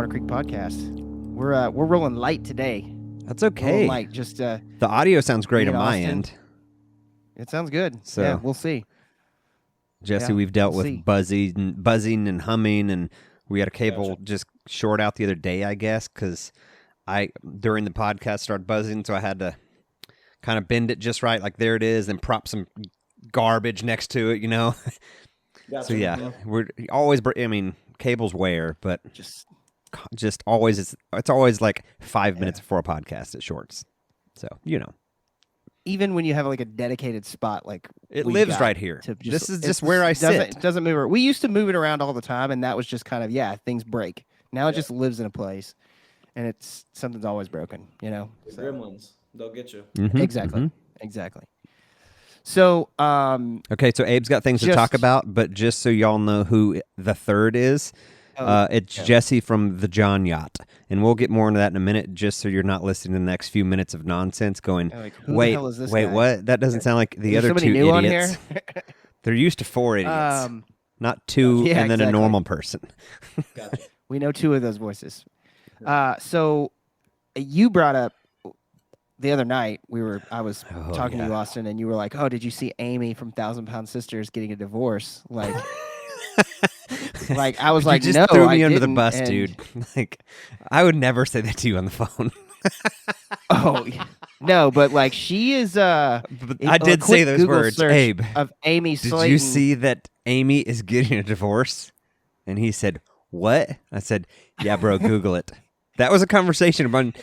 Creek podcast. We're rolling light today. That's okay. Light, just the audio sounds great on my Austin. end. It sounds good. So yeah, we'll see. Jesse, we've dealt with buzzing and humming, and we had a cable just short out the other day, I guess, because during the podcast started buzzing, so I had to kind of bend it just right, like there it is, and prop some garbage next to it, Gotcha. So yeah, we're always. I mean, cables wear, but just always it's always like 5 minutes before a podcast it shorts. So even when you have like a dedicated spot, like it lives right here. This is just where I sit. It doesn't move around. We used to move it around all the time, and that was just kind of things break. Now it just lives in a place, and something's always broken. The gremlins, they'll get you. Mm-hmm, exactly. So okay, so Abe's got things to talk about, but just so y'all know who the third is. It's Jesse from the Jon Yacht, and we'll get more into that in a minute, just so you're not listening to the next few minutes of nonsense going, wait, what? That doesn't sound like the other two idiots. On here? They're used to 4 idiots, not 2 and then a normal person. Gotcha. We know 2 of those voices. So you brought up the other night, I was talking to you, Austin, and you were like, oh, did you see Amy from 1,000 Pound Sisters getting a divorce? Like... I was like, you just no, threw me I under didn't, the bus, dude. Like, I would never say that to you on the phone. No, but she is. I did say those Google words, search Abe. Of Amy Slayton. Did you see that Amy is getting a divorce? And he said, "What?" I said, "Yeah, bro, Google it." That was a conversation between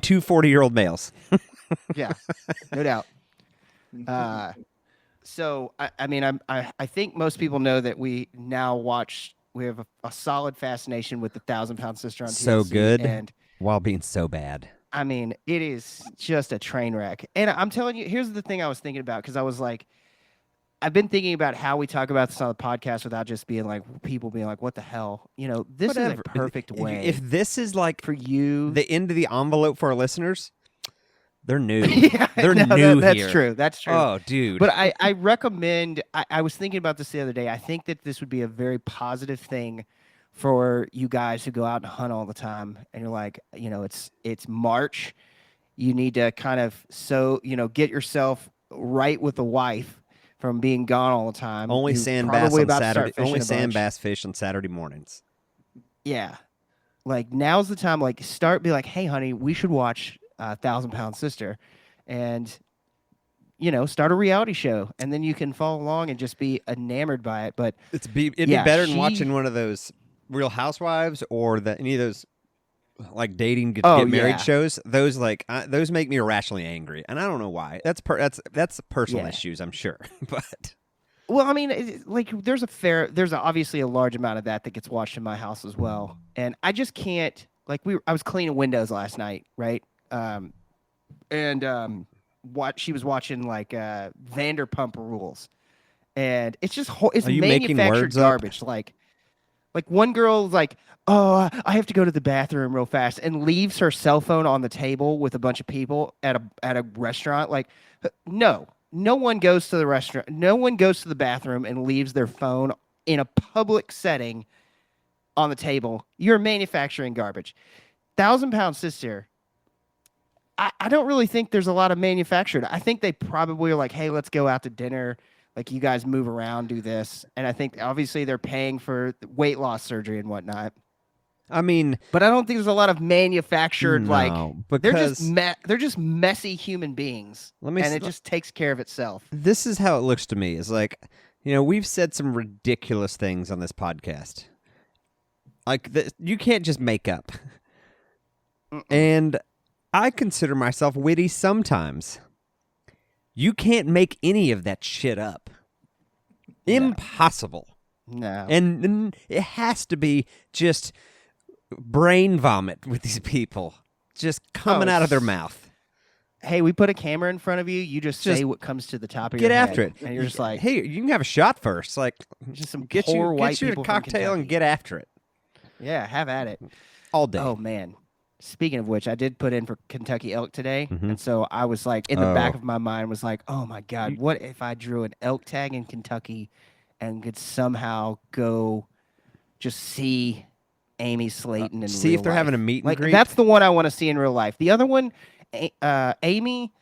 2 40-year-old males. Yeah, no doubt. So I think most people know that we now watch. We have a solid fascination with the 1,000 Pound Sister on TLC. So good, and while being so bad. I mean, it is just a train wreck. And I'm telling you, here's the thing I was thinking about, because I was like, I've been thinking about how we talk about this on the podcast without just being like, people being like, what the hell? This is a perfect way. If this is like for you, the end of the envelope for our listeners. They're new. They're new that's here. True. That's true. Oh, dude. But I recommend, I was thinking about this the other day. I think that this would be a very positive thing for you guys who go out and hunt all the time. And you're like, it's March. You need to kind of, get yourself right with the wife from being gone all the time. Only sand bass on Saturday. Only sand bass fish on Saturday mornings. Yeah. Like, now's the time, be like, hey, honey, we should watch 1,000 Pound Sister, and start a reality show, and then you can follow along and just be enamored by it. But it'd be better than watching one of those Real Housewives or any of those like dating get married shows. Those those make me irrationally angry, and I don't know why. That's personal issues, I'm sure. But well, I mean, there's obviously a large amount of that gets watched in my house as well, and I just can't. I was cleaning windows last night, right? What she was watching Vanderpump Rules, and it's just it's manufactured garbage. Like one girl's like, oh, I have to go to the bathroom real fast, and leaves her cell phone on the table with a bunch of people at a restaurant. Like, no one goes to the restaurant. No one goes to the bathroom and leaves their phone in a public setting on the table. You're manufacturing garbage. 1,000 Pound Sister. I don't really think there's a lot of manufactured. I think they probably are like, hey, let's go out to dinner. Like, you guys move around, do this. And I think obviously they're paying for weight loss surgery and whatnot. I mean, but I don't think there's a lot of manufactured, because they're just messy human beings. And it just takes care of itself. This is how it looks to me. It's like, we've said some ridiculous things on this podcast. Like, you can't just make up. And I consider myself witty sometimes. You can't make any of that shit up. No. Impossible. No. And it has to be just brain vomit with these people just coming out of their mouth. Hey, we put a camera in front of you. You just say what comes to the top of your head. Get after it. And you're just like, hey, you can have a shot first. Like, just some get poor you, white get you people a cocktail and get after it. Yeah, have at it. All day. Oh, man. Speaking of which, I did put in for Kentucky elk today, and so I was like, in the back of my mind was like, oh my God, what if I drew an elk tag in Kentucky and could somehow go just see Amy Slayton in see real if they're life. having a meet and greet. That's the one I want to see in real life. The other one, Amy.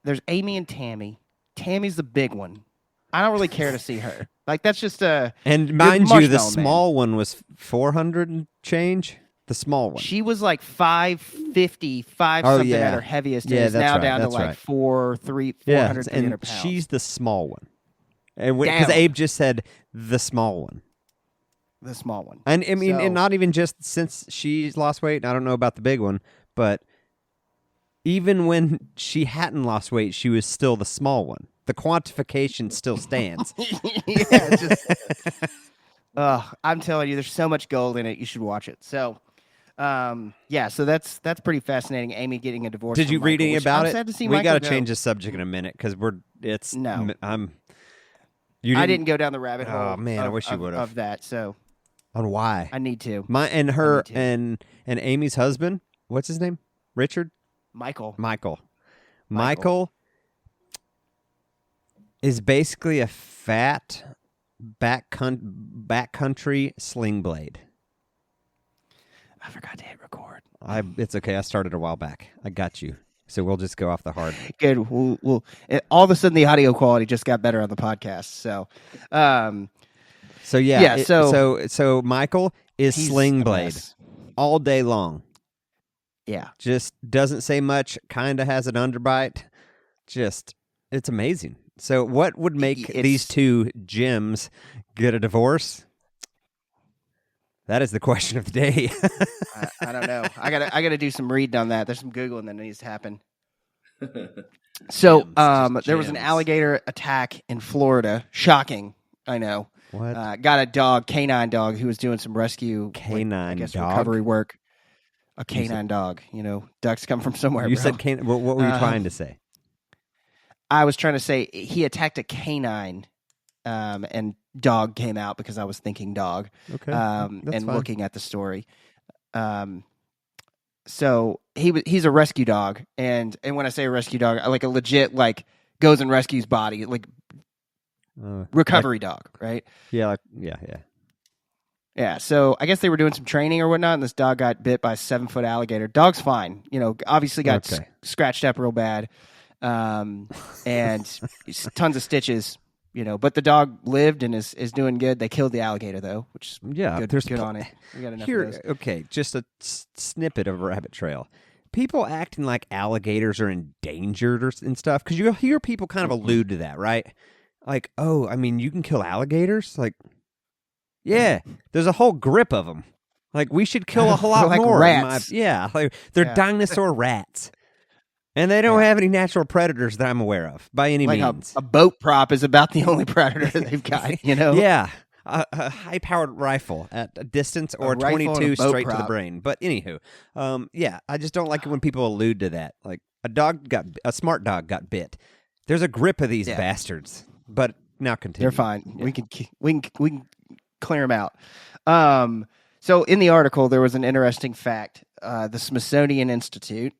There's Amy and Tammy. Tammy's the big one. I don't really care to see her. That's just a. And mind you, the small one was 400 and change. The small one. She was like 550, something at her heviest. Yeah, is now down to like 400, 300 pounds. She's the small one. And because Abe just said the small one. The small one. And I mean, and not even just since she's lost weight. I don't know about the big one, but even when she hadn't lost weight, she was still the small one. The quantification still stands. I'm telling you, there's so much gold in it. You should watch it. So, so that's pretty fascinating. Amy getting a divorce. Did you read any about it? Sad to see we got to change the subject in a minute because I didn't go down the rabbit hole. Oh man, I wish you would have of that. So, on why I need to. And Amy's husband. What's his name? Richard. Michael is basically a fat backcountry sling blade. I forgot to hit record. It's okay. I started a while back. I got you. So we'll just go off the hard. Good. We'll all of a sudden the audio quality just got better on the podcast. So Michael is sling blade all day long. Yeah. Just doesn't say much, kind of has an underbite. It's amazing. So what would make these two gems get a divorce? That is the question of the day. I don't know. I gotta do some reading on that. There's some Googling that needs to happen. So there was an alligator attack in Florida. Shocking. I know. What? Got a dog, canine dog, who was doing some rescue recovery work. A canine dog, ducks come from somewhere. You said canine. What were you trying to say? I was trying to say he attacked a canine, and dog came out because I was thinking dog. Okay, and fine. Looking at the story. So he's a rescue dog, and when I say a rescue dog, like a legit goes and rescues body, recovery dog, right? Yeah, Yeah, so I guess they were doing some training or whatnot, and this dog got bit by a 7-foot alligator. Dog's fine, obviously got scratched up real bad, and tons of stitches, but the dog lived and is doing good. They killed the alligator though, which is good on it. We got enough of those. Okay, just a snippet of a rabbit trail. People acting like alligators are endangered and stuff, because you hear people kind of allude to that, right? Like, oh, I mean, you can kill alligators, like. Yeah, there's a whole grip of them. We should kill a whole lot more. Rats. They're dinosaur rats. And they don't have any natural predators that I'm aware of, by any means. A boat prop is about the only predator they've got, Yeah, a high-powered rifle at a distance or 22 straight to the brain. But anywho, I just don't like it when people allude to that. Like, a smart dog got bit. There's a grip of these bastards. But now continue. They're fine. Yeah. We can clear them out. So in the article, there was an interesting fact. The Smithsonian Institute,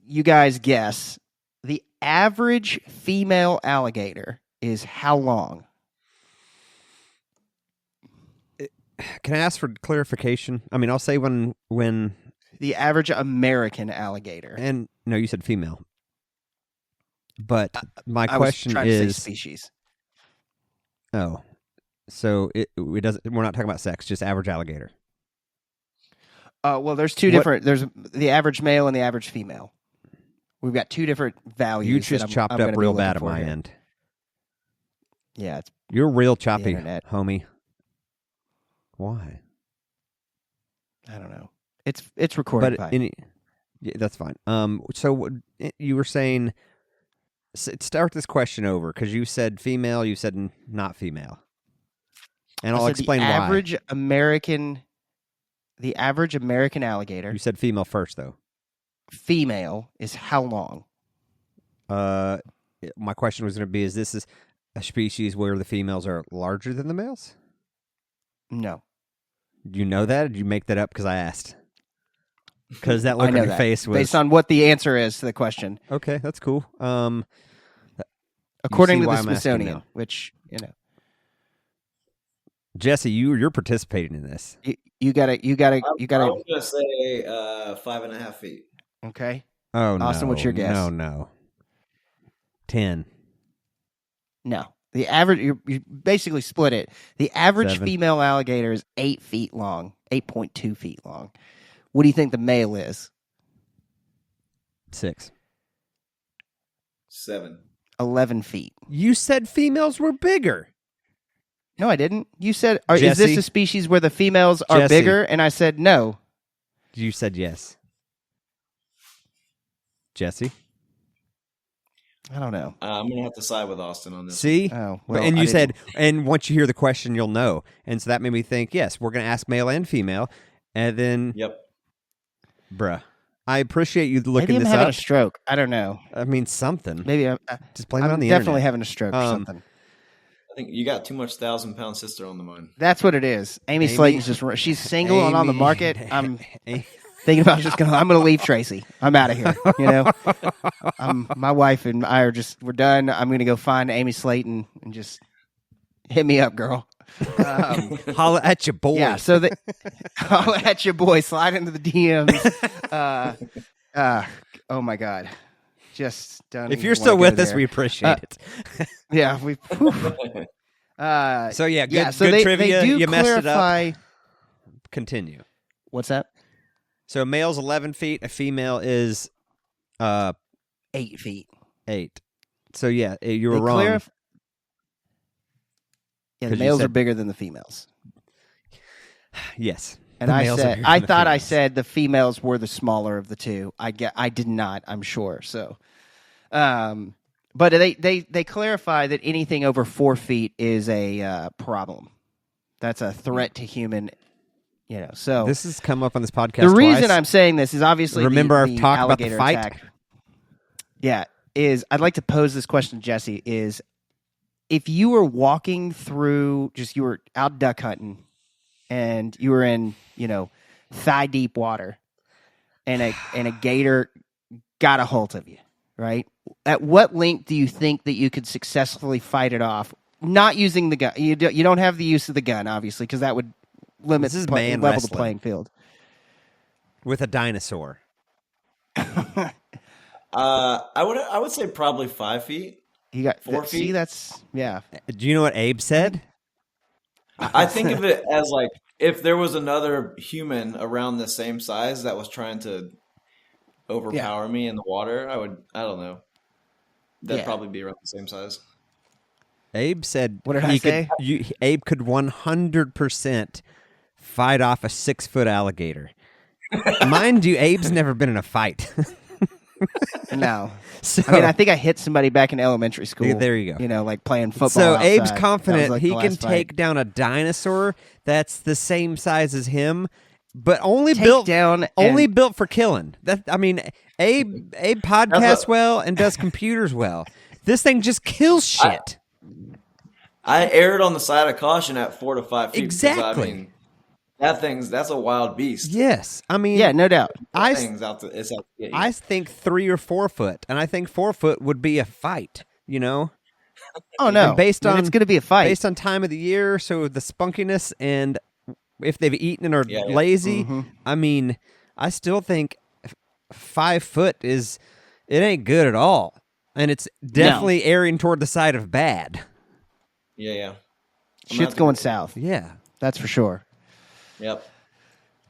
you guys guess, the average female alligator is how long? Can I ask for clarification? I mean, I'll say when the average American alligator. And no, you said female. But my I question was trying is to say species. Oh. So it doesn't. We're not talking about sex, just average alligator. Well, there's two different. There's the average male and the average female. We've got two different values. You just chopped up real bad at my end. Yeah, you're real choppy, homie. Why? I don't know. It's recorded. But yeah, that's fine. So you were saying, start this question over, because you said female, you said not female. And I'll explain why. The average American alligator. You said female first, though. Female is how long? My question was going to be: is this a species where the females are larger than the males? No. Do you know that? Or did you make that up because I asked? Because that look on your face was based on what the answer is to the question. Okay, that's cool. According to the Smithsonian, which Jesse, you're participating in this. You gotta. I was gonna say 5.5 feet. Okay. Oh no, Austin, what's your guess? No. 10. No. The average, you basically split it. The average 7. female alligator is 8 feet long, 8.2 feet long. What do you think the male is? 6. 7. 11 feet. You said females were bigger. No, I didn't. You said, is this a species where the females are bigger? And I said no. You said yes. Jesse? I don't know. I'm going to have to side with Austin on this. See? Oh, well, and you said, and once you hear the question, you'll know. And so that made me think, yes, we're going to ask male and female. And then, yep. Bruh. I appreciate you looking maybe this I'm having up. a stroke. I don't know. I mean, something. Maybe just blame it on the definitely internet. having a stroke or something. I think you got too much 1,000-pound sister on the mind. That's what it is. Amy Slayton's she's single and on the market. I'm thinking about I'm going to leave Tracy. I'm out of here. You know, my wife and I we're done. I'm going to go find Amy Slayton and just hit me up, girl. Holla at your boy. Yeah. So holla at your boy. Slide into the DMs. Oh my God. Just done. If you're still with us, we appreciate it. Yeah. So yeah, good, so good trivia. They do you messed clarify... it up. Continue. What's that? So a male's 11 feet. A female is 8 feet. 8. So yeah, you were wrong. Yeah, the males are bigger than the females. Yes. And I thought I said the females were the smaller of the two. I did not, I'm sure. So, but they clarify that anything over 4 feet is a problem. That's a threat to human. You know, so this has come up on this podcast. The reason I'm saying this is obviously remember our talk about the fight. Attack. Yeah, I'd like to pose this question to Jesse: is if you were walking through, you were out duck hunting, and you were in, thigh deep water, and a gator got a hold of you, right? At what length do you think that you could successfully fight it off? Not using the gun. You don't have the use of the gun, obviously, because that would level the playing field. With a dinosaur. I would say probably 5 feet. You got 4 feet. See, that's yeah. Do you know what Abe said? I think of it as like if there was another human around the same size that was trying to overpower me in the water, I don't know. That'd probably be around the same size. Abe said, "What did I say?" Abe could 100% fight off a 6-foot alligator. Mind you, Abe's never been in a fight. No. So, I think I hit somebody back in elementary school. There you go. Like playing football. So outside. Abe's confident he can take down a dinosaur that's the same size as him, but only built for killing. Abe podcasts well and does computers well. This thing just kills shit. I erred on the side of caution at 4 to 5 feet. Exactly. That's a wild beast. Yes. yeah, no doubt. I I think 3 or 4 foot, and I think 4 foot would be a fight, Oh, no. Based on it's going to be a fight. Based on time of the year, so the spunkiness, and if they've eaten and are lazy, Mm-hmm. I still think 5 foot it ain't good at all. And it's definitely erring toward the side of bad. Yeah. Shit's going south. Yeah. That's for sure. Yep.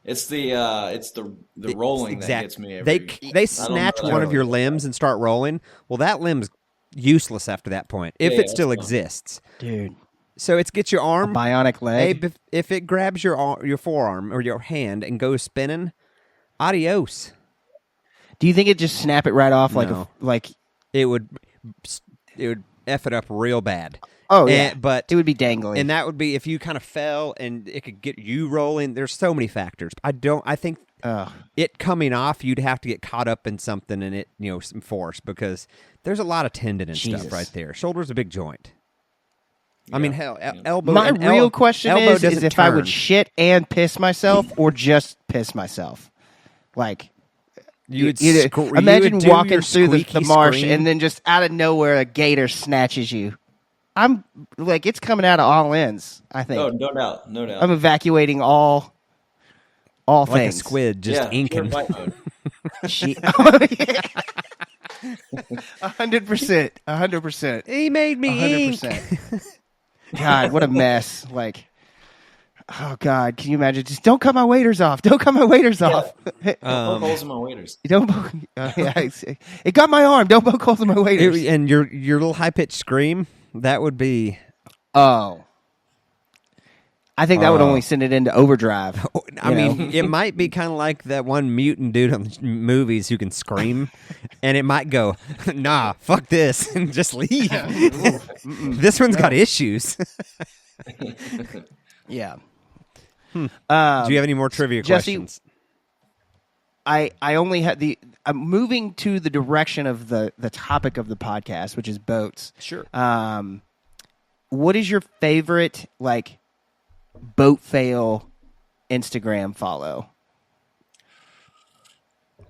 It's the rolling that gets me. They snatch one of your limbs and start rolling. Well, that limb's useless after that point, if it still exists. Dude. So it gets your arm. A bionic leg. Hey, if it grabs your forearm or your hand and goes spinning, adios. Do you think it just snap it right off No. It would F it up real bad. Oh, yeah. But it would be dangling. And that would be if you kind of fell and it could get you rolling. There's so many factors. I think it coming off, you'd have to get caught up in something and some force, because there's a lot of tendon and stuff right there. Shoulder's a big joint. Yeah. I mean, hell, elbow. My real question is if turn. I would shit and piss myself or just piss myself. Like, imagine walking through the marsh and then just out of nowhere a gator snatches you. I'm like, it's coming out of all ends. I think. Oh, no doubt, no doubt. I'm evacuating all like things. A squid, just inking. Pure fight mode. 100%. 100%. He made me 100%. God, what a mess! Like, oh God, can you imagine? Just don't cut my waders off. Don't cut my waders off. Poke holes in my waders. Don't. It got my arm. Don't poke holes in my waders. And your little high pitched scream, that would be. Oh. I think that would only send it into overdrive. I mean, it might be kind of like that one mutant dude on movies who can scream, and it might go, nah, fuck this, and just leave. This one's got issues. Yeah. Do you have any more trivia Jesse, questions? I only had I'm moving to the direction of the topic of the podcast, which is boats. Sure. What is your favorite, like, boat fail Instagram follow?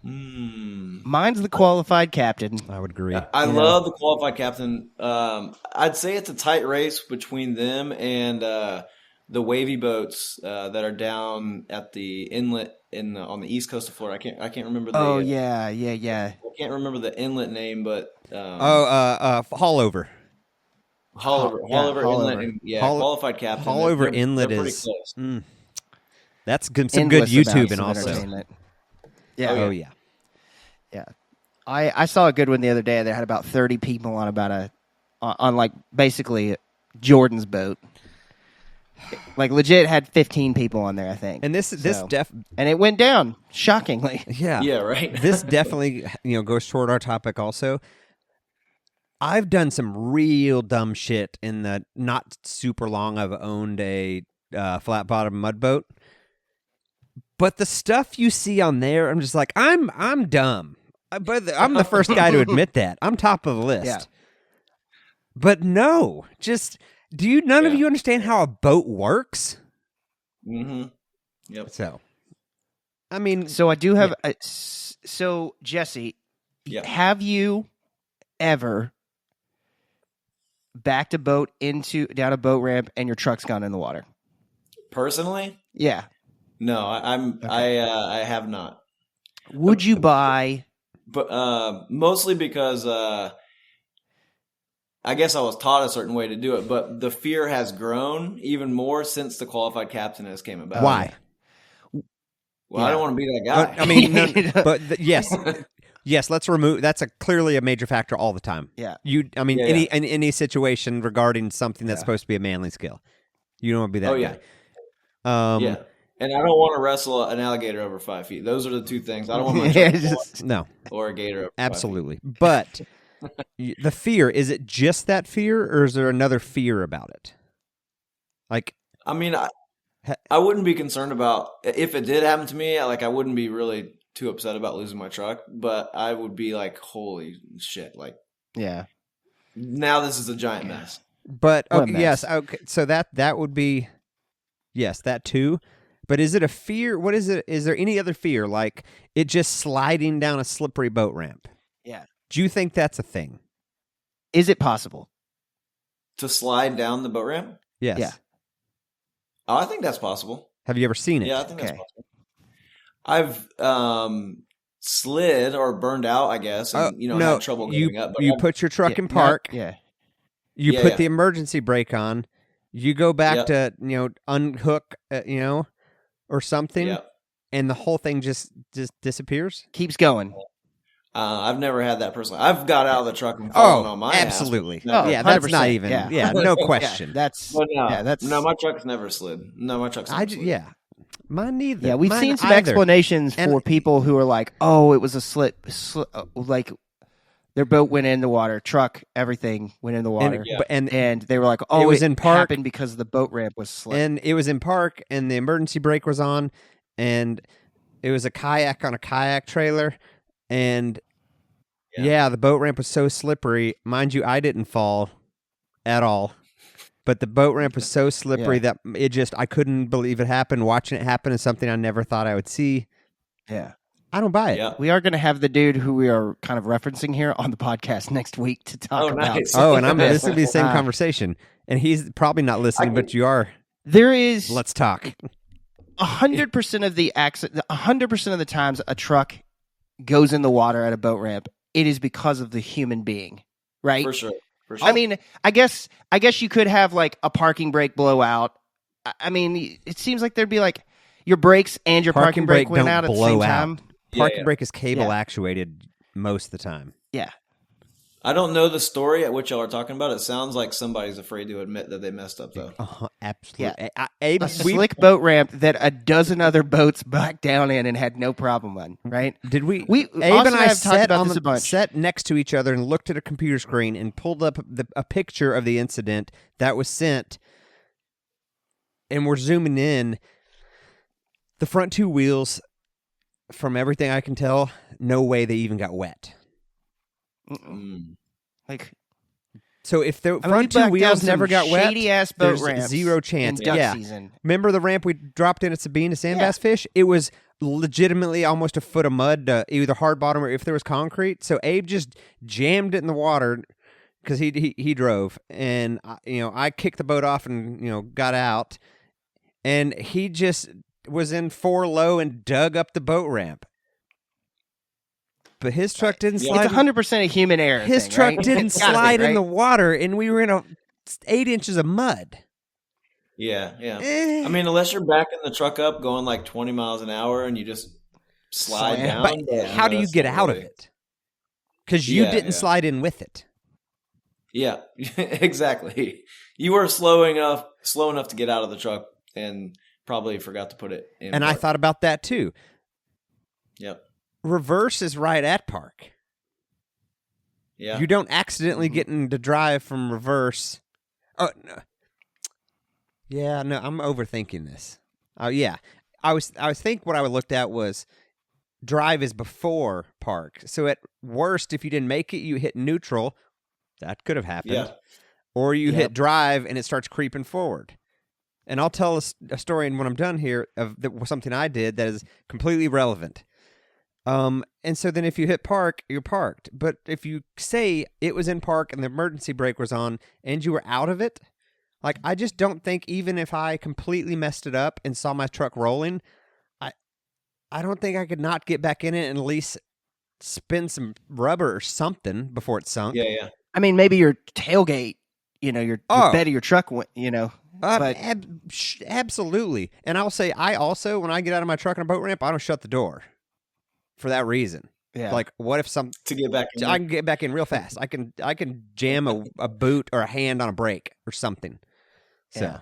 Mine's the Qualified Captain. I would agree. I love the Qualified Captain. I'd say it's a tight race between them and the wavy boats that are down at the inlet on the east coast of Florida. I can't remember. Oh yeah. I can't remember the inlet name, but Haulover. Haulover Inlet. And, Qualified Captain. Haulover Inlet they're is. pretty close. That's some good YouTubing also. Yeah. Oh yeah. Yeah. I saw a good one the other day. They had about 30 people on like basically Jordan's boat. Like legit had 15 people on there, I think. And and it went down shockingly. Yeah. Yeah, right. This definitely goes toward our topic also. I've done some real dumb shit in the not super long I've owned a flat bottom mud boat. But the stuff you see on there, I'm just like, I'm dumb. But I'm the first guy to admit that. I'm top of the list. Yeah. But no, just none of you understand how a boat works? Mm-hmm. Yep. So, I mean, so I do have so Jesse, have you ever backed a boat down a boat ramp and your truck's gone in the water? Personally? Yeah. No, I have not. Would you buy? But mostly because I guess I was taught a certain way to do it, but the fear has grown even more since the Qualified Captain has came about. Why? Well, I don't want to be that guy. I mean, yes. Let's remove. That's clearly a major factor all the time. Yeah. Any situation regarding something that's supposed to be a manly skill, you don't want to be that guy. Yeah. And I don't want to wrestle an alligator over 5 feet. Those are the two things. I don't want my truck no, or a gator over absolutely. 5 feet. But the fear, is it just that fear, or is there another fear about it? Like, I mean, I wouldn't be concerned about if it did happen to me. I wouldn't be really too upset about losing my truck, but I would be like, holy shit! Like, yeah, now this is a giant mess. But yes, okay. So that would be that too. But is it a fear? What is it? Is there any other fear, like it just sliding down a slippery boat ramp? Yeah. Do you think that's a thing? Is it possible to slide down the boat ramp? Yes. Yeah. Oh, I think that's possible. Have you ever seen it? Yeah, I think that's possible. I've slid or burned out, I guess, and had trouble getting up. But you put your truck in park. You put the emergency brake on. You go back to unhook, or something, and the whole thing just disappears. Keeps going. I've never had that personally. I've got out of the truck and fallen on my absolutely. ass. Absolutely. Yeah, that's not even. Yeah, no question. No, my truck's never slid. No, my truck's never slid. Yeah, mine neither. Yeah, we've seen some explanations for people who are like, "Oh, it was a slip, like their boat went in the water, truck, everything went in the water," and they were like, "Oh, it was in park, happened because the boat ramp was slipped." And it was in park, and the emergency brake was on, and it was a kayak on a kayak trailer. And the boat ramp was so slippery. Mind you, I didn't fall at all, but the boat ramp was so slippery that I couldn't believe it happened. Watching it happen is something I never thought I would see. Yeah. I don't buy it. Yeah. We are going to have the dude who we are kind of referencing here on the podcast next week to talk about. Nice. And this will be the same conversation. And he's probably not listening, but you are. There is. Let's talk. 100% of the 100% of the times a truck goes in the water at a boat ramp, it is because of the human being, right? For sure. I mean, I guess you could have like a parking brake blowout. I mean, it seems like there'd be like your brakes and your parking brake went out at the same time. Parking brake is cable actuated most of the time. Yeah. I don't know the story at which y'all are talking about. It sounds like somebody's afraid to admit that they messed up, though. Absolutely. Yeah. A slick boat ramp that a dozen other boats backed down in and had no problem on, right? Did we Abe and I sat next to each other and looked at a computer screen and pulled up a picture of the incident that was sent, and we're zooming in. The front two wheels, from everything I can tell, no way they even got wet. Like, so if the front two wheels never got wet, shady-ass boat there's zero chance. In duck season. Remember the ramp we dropped in at Sabine to sandbass fish? It was legitimately almost a foot of mud, either hard bottom or if there was concrete. So Abe just jammed it in the water because he drove, and I kicked the boat off and got out, and he just was in 4 low and dug up the boat ramp. But his truck didn't slide. It's 100% a human error. His truck didn't slide in the water, and we were in 8 inches of mud. Yeah. I mean, unless you're backing the truck up going like 20 miles an hour and you just slide down. But how do you get out of it? Because you didn't slide in with it. Yeah, exactly. You were slow enough to get out of the truck and probably forgot to put it in. And park. I thought about that too. Yep. Reverse is right at park. Yeah. You don't accidentally get into drive from reverse. Oh no. Yeah, no, I'm overthinking this. Yeah. I was thinking what I looked at was drive is before park. So at worst, if you didn't make it, you hit neutral. That could have happened. Yeah. Or you hit drive and it starts creeping forward. And I'll tell a story, and when I'm done here, of something I did that is completely relevant. And so then if you hit park, you're parked. But if you say it was in park and the emergency brake was on and you were out of it, like, I just don't think, even if I completely messed it up and saw my truck rolling, I don't think I could not get back in it and at least spin some rubber or something before it sunk. Yeah. I mean, maybe your tailgate, your bed of your truck went, But absolutely. And I'll say, I also, when I get out of my truck on a boat ramp, I don't shut the door for that reason. Yeah. Like, what if to get back in? I can get back in real fast. I can jam a boot or a hand on a brake or something. So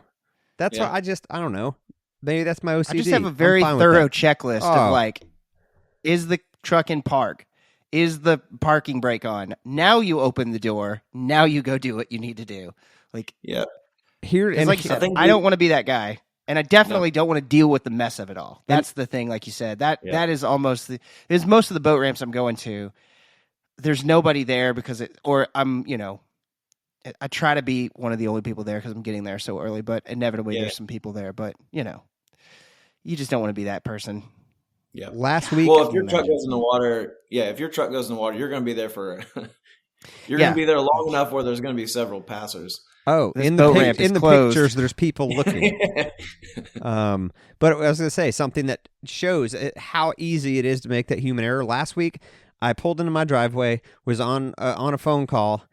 that's why I don't know. Maybe that's my OCD. I just have a very thorough checklist of like, is the truck in park? Is the parking brake on? Now you open the door. Now you go do what you need to do. Like, here, and like you said, I don't want to be that guy, and I definitely don't want to deal with the mess of it all. That's the thing, like you said. That is almost is most of the boat ramps I'm going to. There's nobody there because I'm I try to be one of the only people there because I'm getting there so early. But inevitably, there's some people there. But you just don't want to be that person. Yeah. Last week, well, if your truck goes in the water, you're going to be there for. You're going to be there long enough where there's going to be several passers. Oh, in the pictures, there's people looking. But I was going to say something that shows how easy it is to make that human error. Last week, I pulled into my driveway, was on a phone call,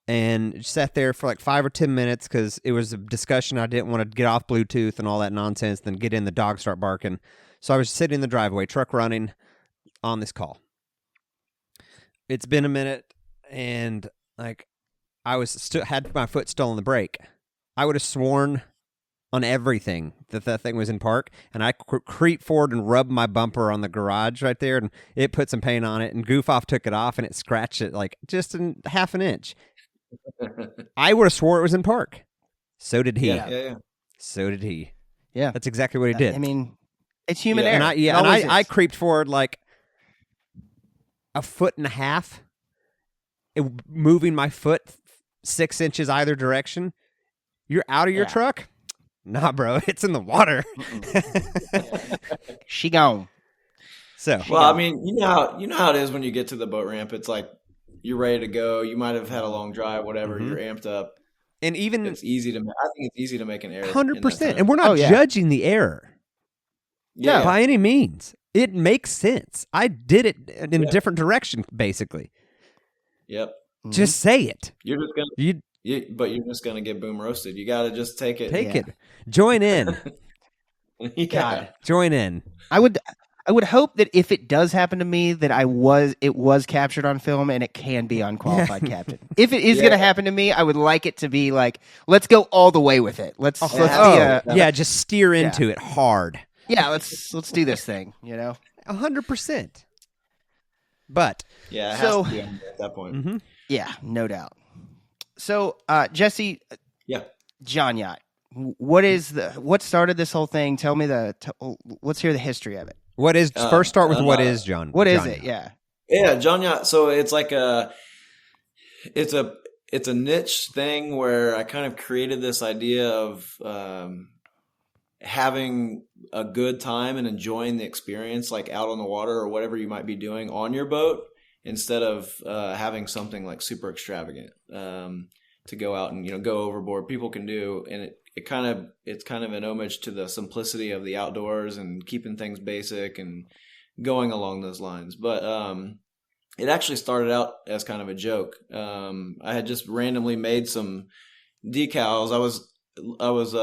and sat there for like 5 or 10 minutes because it was a discussion. I didn't want to get off Bluetooth and all that nonsense, then get in, the dogs start barking. So I was sitting in the driveway, truck running, on this call. It's been a minute, and like I was had my foot still on the brake. I would have sworn on everything that thing was in park, and I creep forward and rub my bumper on the garage right there, and it put some paint on it, and Goof Off took it off, and it scratched it like just in half an inch. I would have swore it was in park. So did he. Yeah. So did he. Yeah. That's exactly what he did. I mean, it's human error. And I creeped forward like a 1.5 feet, moving my foot 6 inches either direction. You're out of your truck? Nah, bro. It's in the water. She gone. So, well, I mean, you know how it is when you get to the boat ramp. It's like you're ready to go. You might have had a long drive, whatever. You're amped up, and even it's easy to. I think it's easy to make an error. 100%, and we're not judging the error. Yeah, by any means. It makes sense. I did it in a different direction, basically. Yep. Just say it. You're just gonna. But you're just gonna get boom roasted. You got to just take it. Take it. Join in. God. Join in. I would hope that if it does happen to me, that it was captured on film and it can be on Qualified Captain. If it is going to happen to me, I would like it to be like, let's go all the way with it. Let's just steer into it hard. Yeah, let's do this thing. 100%. But it has to be at that point. Yeah, no doubt. So, Jesse, Jon Yacht. What started this whole thing? Tell me let's hear the history of it. First start with what is Jon? What is it? Yeah. Yeah, Jon Yacht. So it's like it's a niche thing where I kind of created this idea of having a good time and enjoying the experience, like out on the water or whatever you might be doing on your boat, instead of having something like super extravagant to go out and go overboard. People can do, and it's kind of an homage to the simplicity of the outdoors and keeping things basic and going along those lines. But it actually started out as kind of a joke. I had just randomly made some decals. I was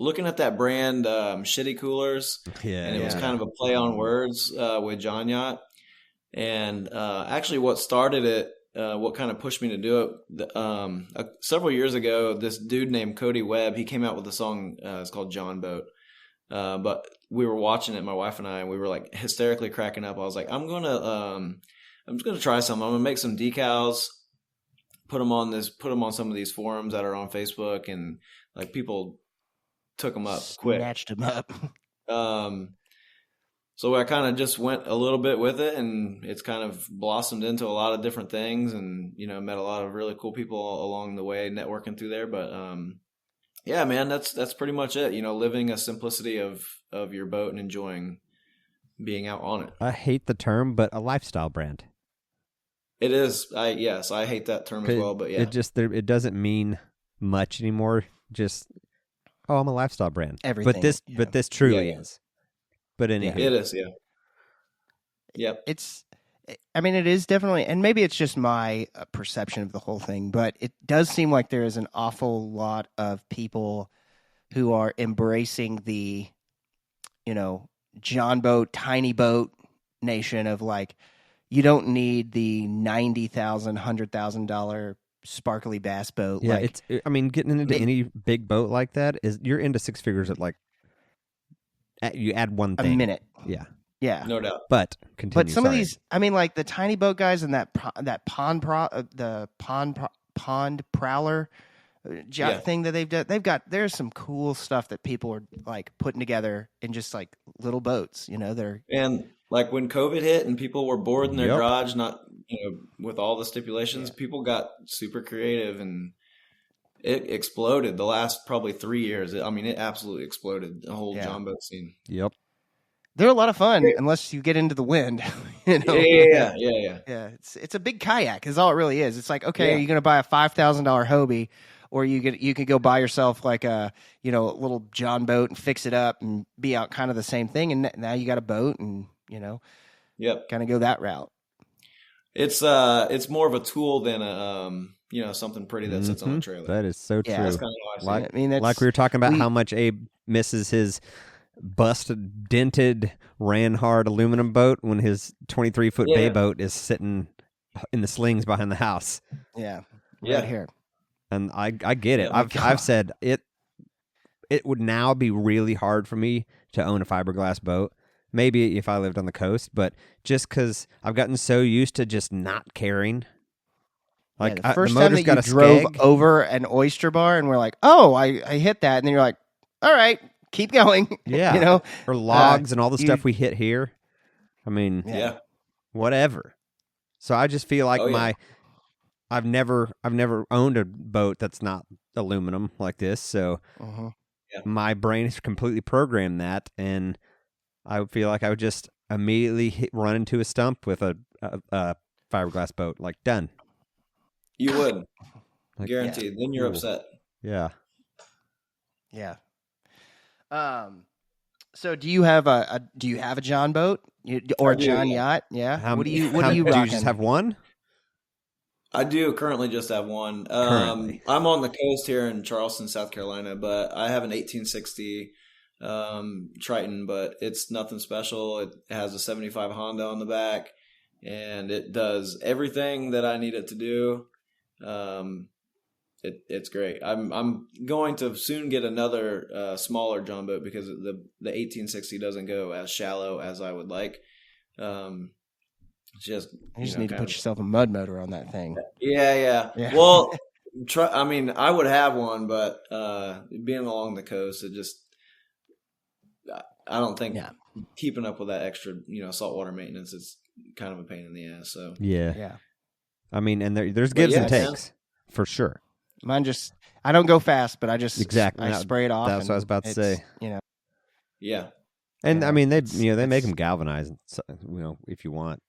looking at that brand Shitty Coolers, and it was kind of a play on words with Jon Yacht. And actually, what started it, what kind of pushed me to do it, several years ago, this dude named Cody Webb, he came out with a song. It's called John Boat. But we were watching it, my wife and I, and we were like hysterically cracking up. I was like, I'm just gonna try something. I'm gonna make some decals, put them on some of these forums that are on Facebook, and like people took them up quick, snatched them up. So I kind of just went a little bit with it, and it's kind of blossomed into a lot of different things, and met a lot of really cool people along the way, networking through there. But yeah, man, that's pretty much it. Living a simplicity of your boat and enjoying being out on it. I hate the term, but a lifestyle brand. It is. I hate that term as well, but yeah, it doesn't mean much anymore. Just I'm a lifestyle brand. Everything, but this truly is. But anyway, it is. Yeah. Yep. It is definitely, and maybe it's just my perception of the whole thing, but it does seem like there is an awful lot of people who are embracing the, John boat, tiny boat nation of like, you don't need the $90,000, $100,000 sparkly bass boat. Yeah, getting into any big boat like that you're into six figures at like. You add one thing a minute. Yeah, no doubt. But continue. But some of these, like the tiny boat guys and that pond prowler thing that they've done. There's some cool stuff that people are like putting together in just like little boats. And like when COVID hit and people were bored in their garage, not with all the stipulations, people got super creative and. It exploded the last probably 3 years. It absolutely exploded, the whole John boat scene. Yep. They're a lot of fun unless you get into the wind. Yeah. It's a big kayak is all it really is. It's like, okay, are you going to buy a $5,000 Hobie, or you could go buy yourself like a little John boat and fix it up and be out kind of the same thing. And now you got a boat and kind of go that route. It's more of a tool than a something pretty that sits on a trailer. That is so true. That's kind of how I see it. Like we were talking about how much Abe misses his busted, dented, ran hard aluminum boat when his 23-foot bay boat is sitting in the slings behind the house. Yeah. Right here. And I get it. I've said it would now be really hard for me to own a fiberglass boat. Maybe if I lived on the coast, but just because I've gotten so used to just not caring. Like the first time that you drove over an oyster bar and we're like, oh, I hit that. And then you're like, all right, keep going. Yeah. Or logs and all the stuff we hit here. Whatever. So I just feel like I've never owned a boat that's not aluminum like this. So my brain has completely programmed that. And I feel like I would just, immediately run into a stump with a fiberglass boat. Like, done. You would. Like, guaranteed. Then you're upset. Yeah. Yeah. So do you have a Jon boat or a Jon Yacht? Yeah. What do you rocking? Do you just have one? I do currently just have one. I'm on the coast here in Charleston, South Carolina, but I have an 1860 Triton, but it's nothing special. It has a 75 Honda on the back, and it does everything that I need it to do. It's great. I'm going to soon get another smaller Jon boat because the 1860 doesn't go as shallow as I would like. You just need to put yourself a mud motor on that thing. Yeah. Well, I would have one, but being along the coast, I don't think keeping up with that extra, saltwater maintenance is kind of a pain in the ass. So yeah. I mean, and there's gives and takes for sure. Mine I don't go fast, but I just exactly I spray it off. That's what I was about to say. Yeah. And I mean, they make them galvanized, if you want.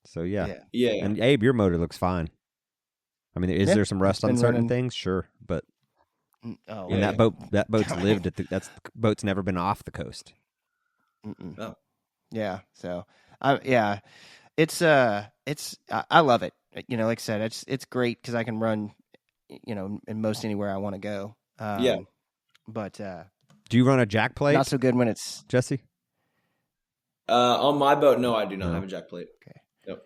So yeah. And Abe, your motor looks fine. I mean, is there some rust on certain things? Sure, but that boat's lived at that boat's never been off the coast. Oh. Yeah. So, it's I love it. Like I said, it's great because I can run, in most anywhere I want to go. But do you run a jack plate? Not so good when it's Jesse. On my boat, no, I do not have a jack plate. Okay. Yep.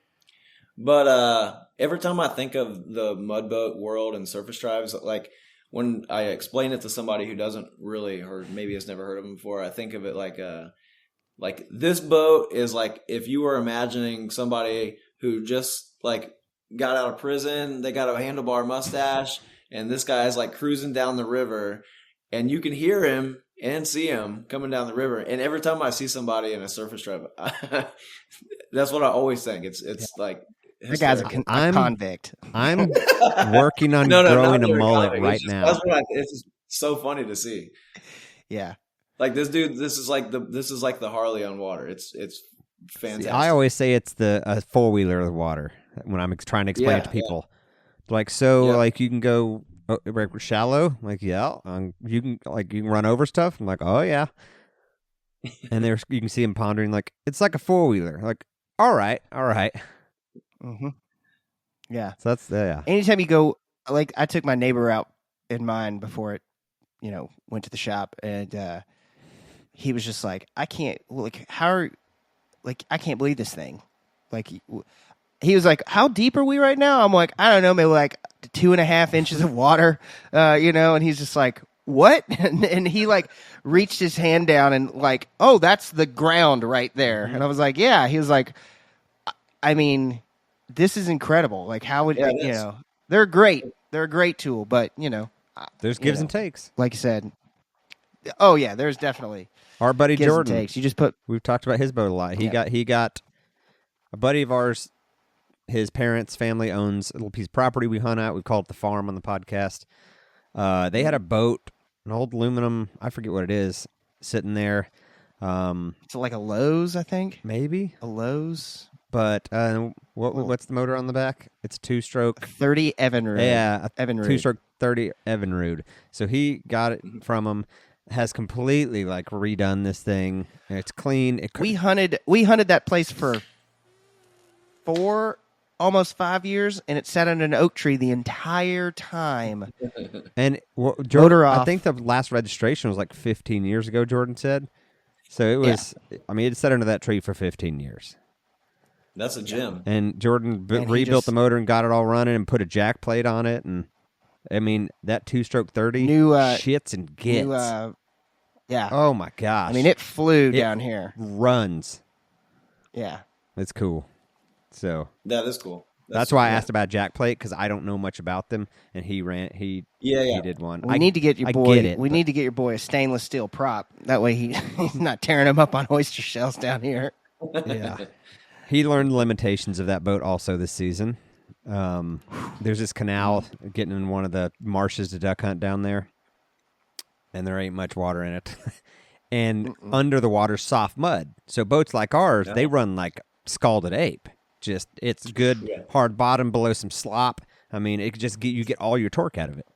But every time I think of the mud boat world and surface drives, like when I explain it to somebody who doesn't really, or maybe has never heard of them before, I think of it like this boat is like if you were imagining somebody who just like got out of prison, they got a handlebar mustache, and this guy is like cruising down the river, and you can hear him and see him coming down the river. And every time I see somebody in a surface drive, that's what I always think. It's like the guy's a convict. I'm working on growing a mullet right now. That's what it's so funny to see. Yeah, like this dude. This is like the Harley on water. It's fantastic. See, I always say it's the 4-wheeler of the water when I'm trying to explain it to people. Like like you can go shallow, like you can run over stuff. I'm like, oh yeah, and you can see him pondering like it's like a 4-wheeler. Like all right. Mm-hmm. Yeah. So that's Anytime you go, like I took my neighbor out in mine before it, went to the shop, and he was just like, I can't believe this thing. Like he was like, how deep are we right now? I'm like, I don't know, maybe like 2.5 inches of water, and he's just like, what? And he like reached his hand down and like, oh, that's the ground right there. And I was like, yeah. He was like, I mean, this is incredible. Like how would, they're great. They're a great tool, but there's gives and takes. Like you said. Oh yeah, there's definitely our buddy gives Jordan. And takes. You just we've talked about his boat a lot. He got a buddy of ours. His parents' family owns a little piece of property we hunt at. We call it the farm on the podcast. They had a boat, an old aluminum, I forget what it is, sitting there. It's like a Lowe's, I think. Maybe. A Lowe's. But what's the motor on the back? It's a 2-stroke. 30 Evinrude. Yeah, Evinrude. 2-stroke 30 Evinrude. So he got it from him. Has completely like redone this thing. It's clean. We hunted that place for almost 5 years, and it sat under an oak tree the entire time. And Jordan, I think the last registration was like 15 years ago, Jordan said. So it was, it sat under that tree for 15 years. That's a gem. And Jordan rebuilt the motor and got it all running and put a jack plate on it. And I mean, that 2-stroke 30 shits and gets. Yeah. Oh my gosh. I mean, it flew down here. Runs. Yeah. It's cool. So that is cool. That's why I asked about jack plate because I don't know much about them, and he did one. We need to get your boy. We need to get your boy a stainless steel prop. That way he's not tearing them up on oyster shells down here. Yeah, he learned the limitations of that boat also this season. There's this canal getting in one of the marshes to duck hunt down there, and there ain't much water in it. and under the water soft mud. So boats like ours, they run like scalded ape. Just it's good hard bottom below some slop. I mean, it just you get all your torque out of it.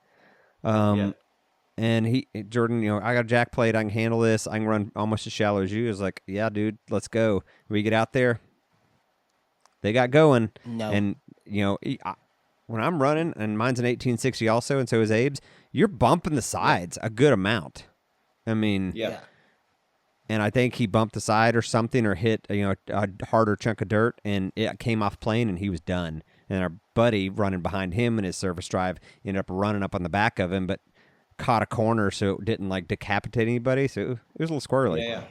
And Jordan, I got a jack plate. I can handle this. I can run almost as shallow as you. Is like, yeah, dude, let's go. We get out there. They got going. No. And when I'm running, and mine's an 1860 also, and so is Abe's, you're bumping the sides a good amount. I mean, and I think he bumped the side or something, or hit a harder chunk of dirt, and it came off plane, and he was done. And our buddy running behind him in his surface drive ended up running up on the back of him, but caught a corner so it didn't like decapitate anybody. So it was a little squirrely. Yeah.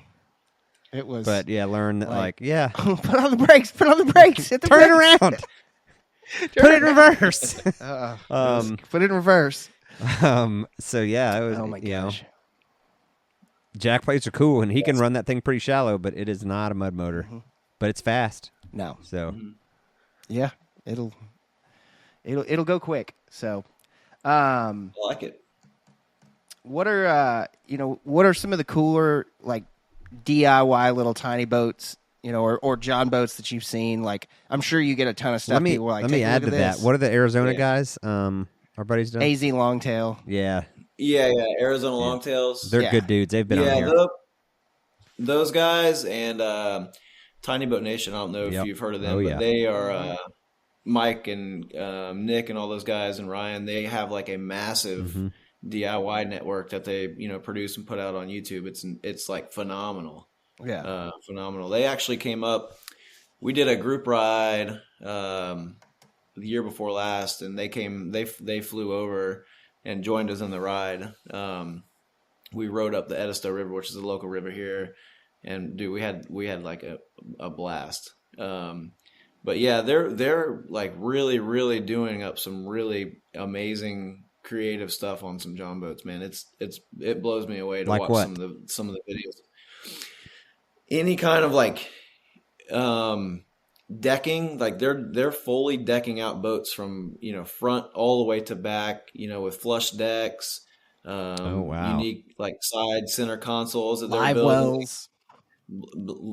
It was. But learn that put on the brakes. Put on the brakes. Hit the turn brakes. it around. Put it in reverse. Put it in reverse. So it was. Oh my gosh. Jack plates are cool, and he can run that thing pretty shallow, but it is not a mud motor. But it's fast. No. So. Yeah, it'll go quick. So. I like it. What are some of the cooler like DIY little tiny boats, or John boats that you've seen? Like, I'm sure you get a ton of stuff. Let me add to that. What are the Arizona guys? Our buddies done? AZ Longtail. Yeah. Yeah. Arizona Longtails. They're good dudes. They've been on here. Those guys and Tiny Boat Nation. I don't know if you've heard of them, but they are Mike and Nick and all those guys and Ryan. They have like a massive DIY network that they produce and put out on YouTube. It's like phenomenal. Phenomenal. They actually came up. We did a group ride the year before last, and they flew over and joined us in the ride. We rode up the Edisto River, which is a local river here, and dude, we had like a blast. But yeah, they're like really, really doing up some really amazing creative stuff on some John boats, man. It blows me away to watch some of the videos. Any kind of like decking, like they're fully decking out boats from front all the way to back, with flush decks, unique like side center consoles that they're building. Wells.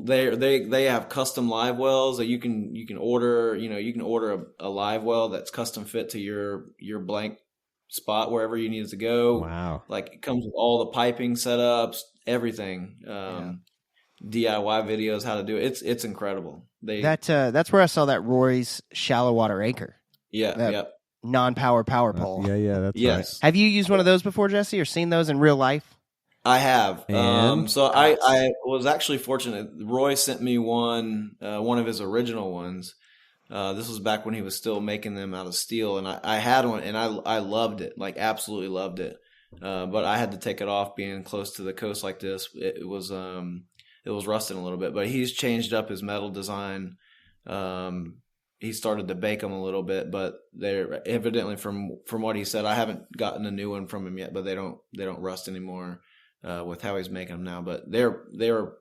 They have custom live wells that you can order. You can order a live well that's custom fit to your blank spot wherever you need it to go. Wow. Like it comes with all the piping setups, everything. DIY videos, how to do it. It's incredible. That's where I saw that Roy's shallow water anchor. Non-power power pole. That's right. Have you used one of those before, Jesse, or seen those in real life? I have. So I was actually fortunate. Roy sent me one of his original ones. This was back when he was still making them out of steel, and I had one, and I loved it, like absolutely loved it. But I had to take it off being close to the coast like this. It was rusting a little bit, but he's changed up his metal design. He started to bake them a little bit, but they're evidently from what he said. I haven't gotten a new one from him yet, but they don't rust anymore with how he's making them now. But they're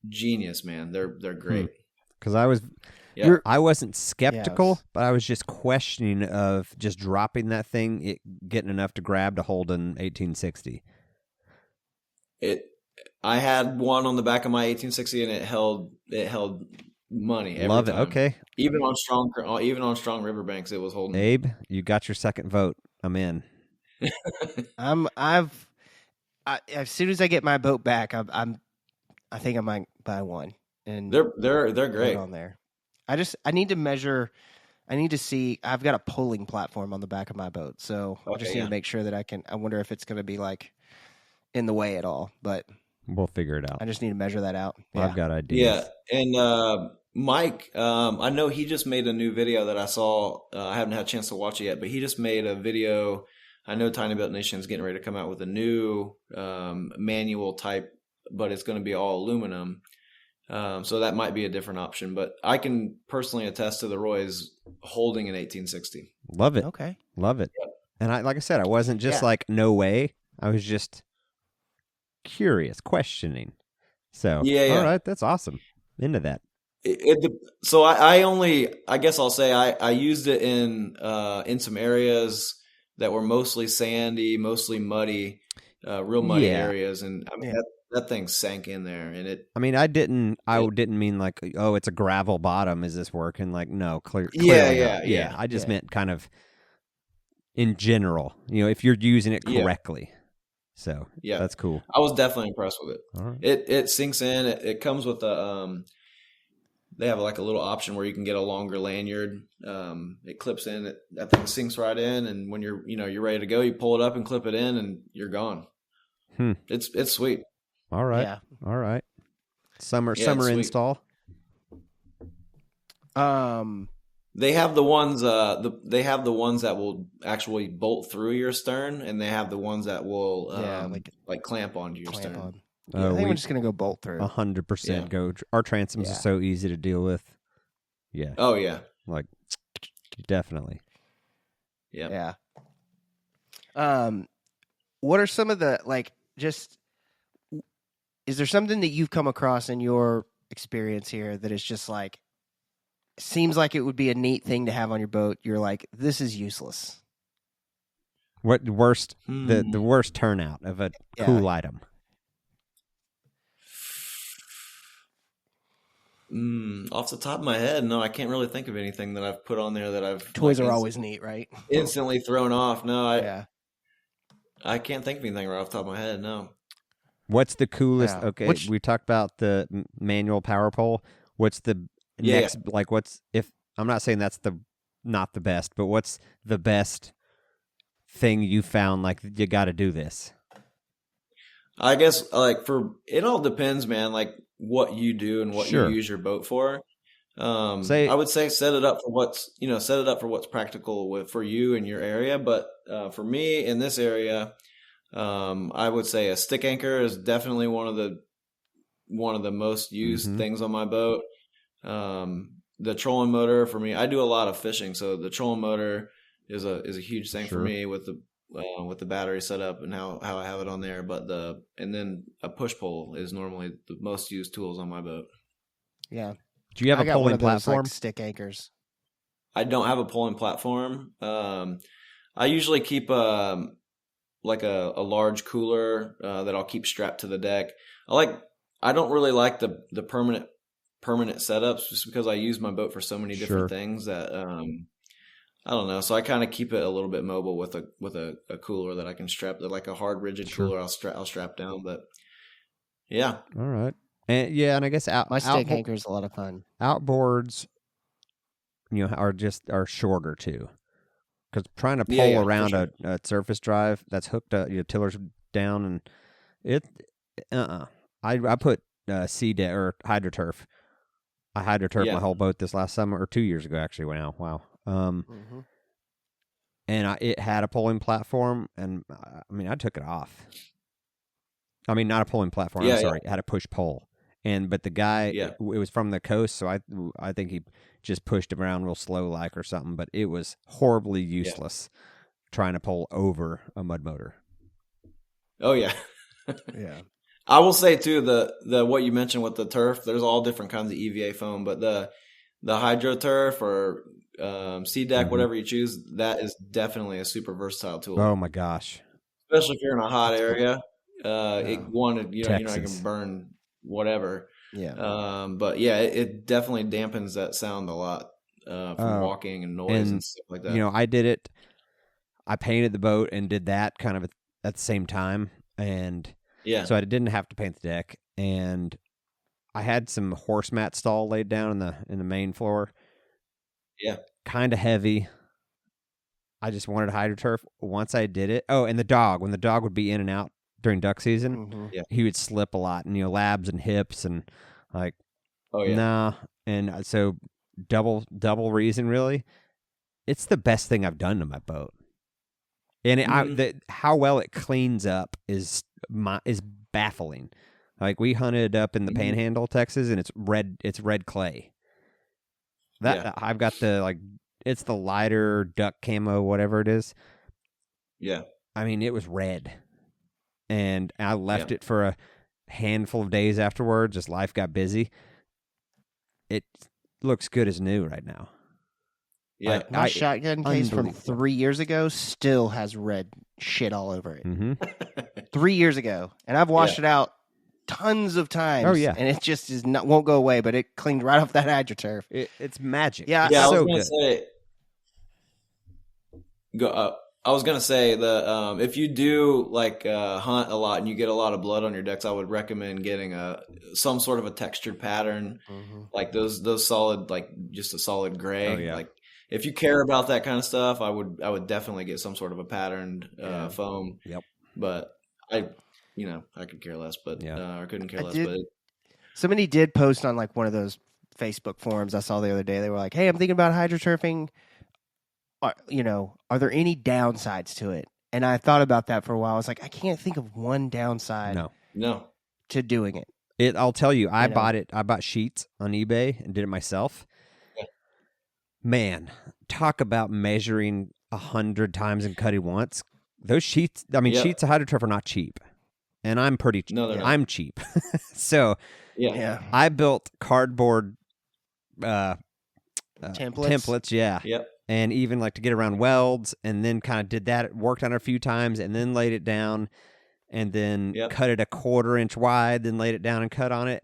genius, man. They're great. Because I wasn't skeptical, but I was just questioning of just dropping that thing, getting enough to grab to hold an 1860. I had one on the back of my 1860, and it held money every Love it. time. Okay. Even on strong riverbanks, it was holding. Abe, you got your second vote. I'm in. As soon as I get my boat back, I think I might buy one. And they're great on there. I need to measure. I need to see. I've got a pulling platform on the back of my boat, so I just need to make sure that I can. I wonder if it's going to be like in the way at all, but we'll figure it out. I just need to measure that out. I've got ideas. Yeah, and Mike, I know he just made a new video that I saw. I haven't had a chance to watch it yet, but he just made a video. I know Tiny Boat Nation is getting ready to come out with a new manual type, but it's going to be all aluminum. So that might be a different option, but I can personally attest to the Roy's holding an 1860. Love it. Okay. Love it. Yep. And like I said, I wasn't just like, no way. I was just curious, questioning. So, all right, that's awesome. Into that. So I guess I'll say I used it in some areas that were mostly sandy, mostly muddy, real muddy areas. And I mean, that thing sank in there, and it. I mean, I didn't mean like, oh, it's a gravel bottom. Is this working? Like, no, clearly not. Yeah. I just meant kind of in general. If you're using it correctly. So that's cool. I was definitely impressed with it. All right. It sinks in. It comes with a they have like a little option where you can get a longer lanyard. It clips in. That thing sinks right in, and when you're ready to go, you pull it up and clip it in, and you're gone. It's sweet. All right. Yeah. All right. Summer install. They have the ones that will actually bolt through your stern, and they have the ones that will like clamp onto your stern. On. I think we're just gonna go bolt through. 100% go. Our transoms are so easy to deal with. Yeah. Oh yeah. Like definitely. Yeah. What are some of the is there something that you've come across in your experience here that is just like seems like it would be a neat thing to have on your boat? You're like, this is useless. What the worst the worst turnout of a cool item? Off the top of my head, no, I can't really think of anything that I've put on there that I've. Toys are always neat, right? Instantly thrown off. No, I can't think of anything right off the top of my head. No. What's the coolest? Yeah. Okay, we talked about the manual power pole. What's the next? Like, what's if I'm not saying that's not the best, but what's the best thing you found? Like, you got to do this. I guess it all depends, man. Like what you do and what you use your boat for. I would say set it up for what's practical for you in your area. But for me in this area, I would say a stick anchor is definitely one of the most used things on my boat. The trolling motor for me, I do a lot of fishing, so the trolling motor is a huge thing for me with the battery setup and how I have it on there. And then a push pole is normally the most used tools on my boat. Yeah. Do you have a pulling platform? Stick anchors. I don't have a pulling platform. I usually keep a large cooler that I'll keep strapped to the deck. I don't really like the permanent setups just because I use my boat for so many different things that I don't know. So I kind of keep it a little bit mobile with a cooler that I can strap, like a hard rigid cooler. I'll strap down, but yeah. All right. And I guess my stick anchor is a lot of fun. Outboards, are shorter too, because trying to pull around a surface drive that's hooked up, tillers down, and it. I put C-deck or hydroturf. I hydroturfed my whole boat this last summer or 2 years ago actually. Wow. And it had a pulling platform, and I took it off. Not a pulling platform. I'm sorry, it had a push pole. But the guy, it was from the coast, so I think he just pushed him around real slow or something. But it was horribly useless trying to pull over a mud motor. Oh yeah, yeah. I will say too the what you mentioned with the turf. There's all different kinds of EVA foam, but the hydro turf or C-deck, whatever you choose, that is definitely a super versatile tool. Oh my gosh! Especially if you're in a hot area, you can burn whatever. Yeah. But it definitely dampens that sound a lot from walking and noise and stuff like that. I did it. I painted the boat and did that kind of at the same time, and so I didn't have to paint the deck. And I had some horse mat stall laid down in the main floor. Yeah, kind of heavy. I just wanted hydroturf. Once I did it, and when the dog would be in and out during duck season, he would slip a lot, and labs and hips and nah. And so double reason really. It's the best thing I've done to my boat, and how well it cleans up is baffling. Like we hunted up in the Panhandle, Texas, and it's red clay. I've got it's the lighter duck camo, whatever it is. Yeah. It was red. And I left it for a handful of days afterwards. Just life got busy. It looks good as new right now. Yeah. My shotgun case from 3 years ago still has red shit all over it. 3 years ago. And I've washed it out tons of times. Oh yeah, and it just won't go away. But it cleaned right off that hydroturf. It's magic. Yeah, it's I was so gonna good. say, I was gonna say if you do like hunt a lot and you get a lot of blood on your decks, I would recommend getting some sort of a textured pattern, like those solid, like just a solid gray. Oh, yeah. Like if you care about that kind of stuff, I would definitely get some sort of a patterned foam. Yep. But I could care less, but I couldn't care less. But somebody did post on like one of those Facebook forums I saw the other day. They were like, "Hey, I'm thinking about hydroturfing. Are there any downsides to it?" And I thought about that for a while. I was like, I can't think of one downside. No. To doing it. I'll tell you, I bought sheets on eBay and did it myself. Yeah. Man, talk about measuring 100 times and cutting once. Those sheets, sheets of hydroturf are not cheap. And I'm pretty cheap. No, they're not. I'm cheap. So I built cardboard templates. Yeah. Yep. And even like to get around welds, and then kind of did that, worked on it a few times, and then laid it down, and then cut it a 1/4 inch wide, then laid it down and cut on it.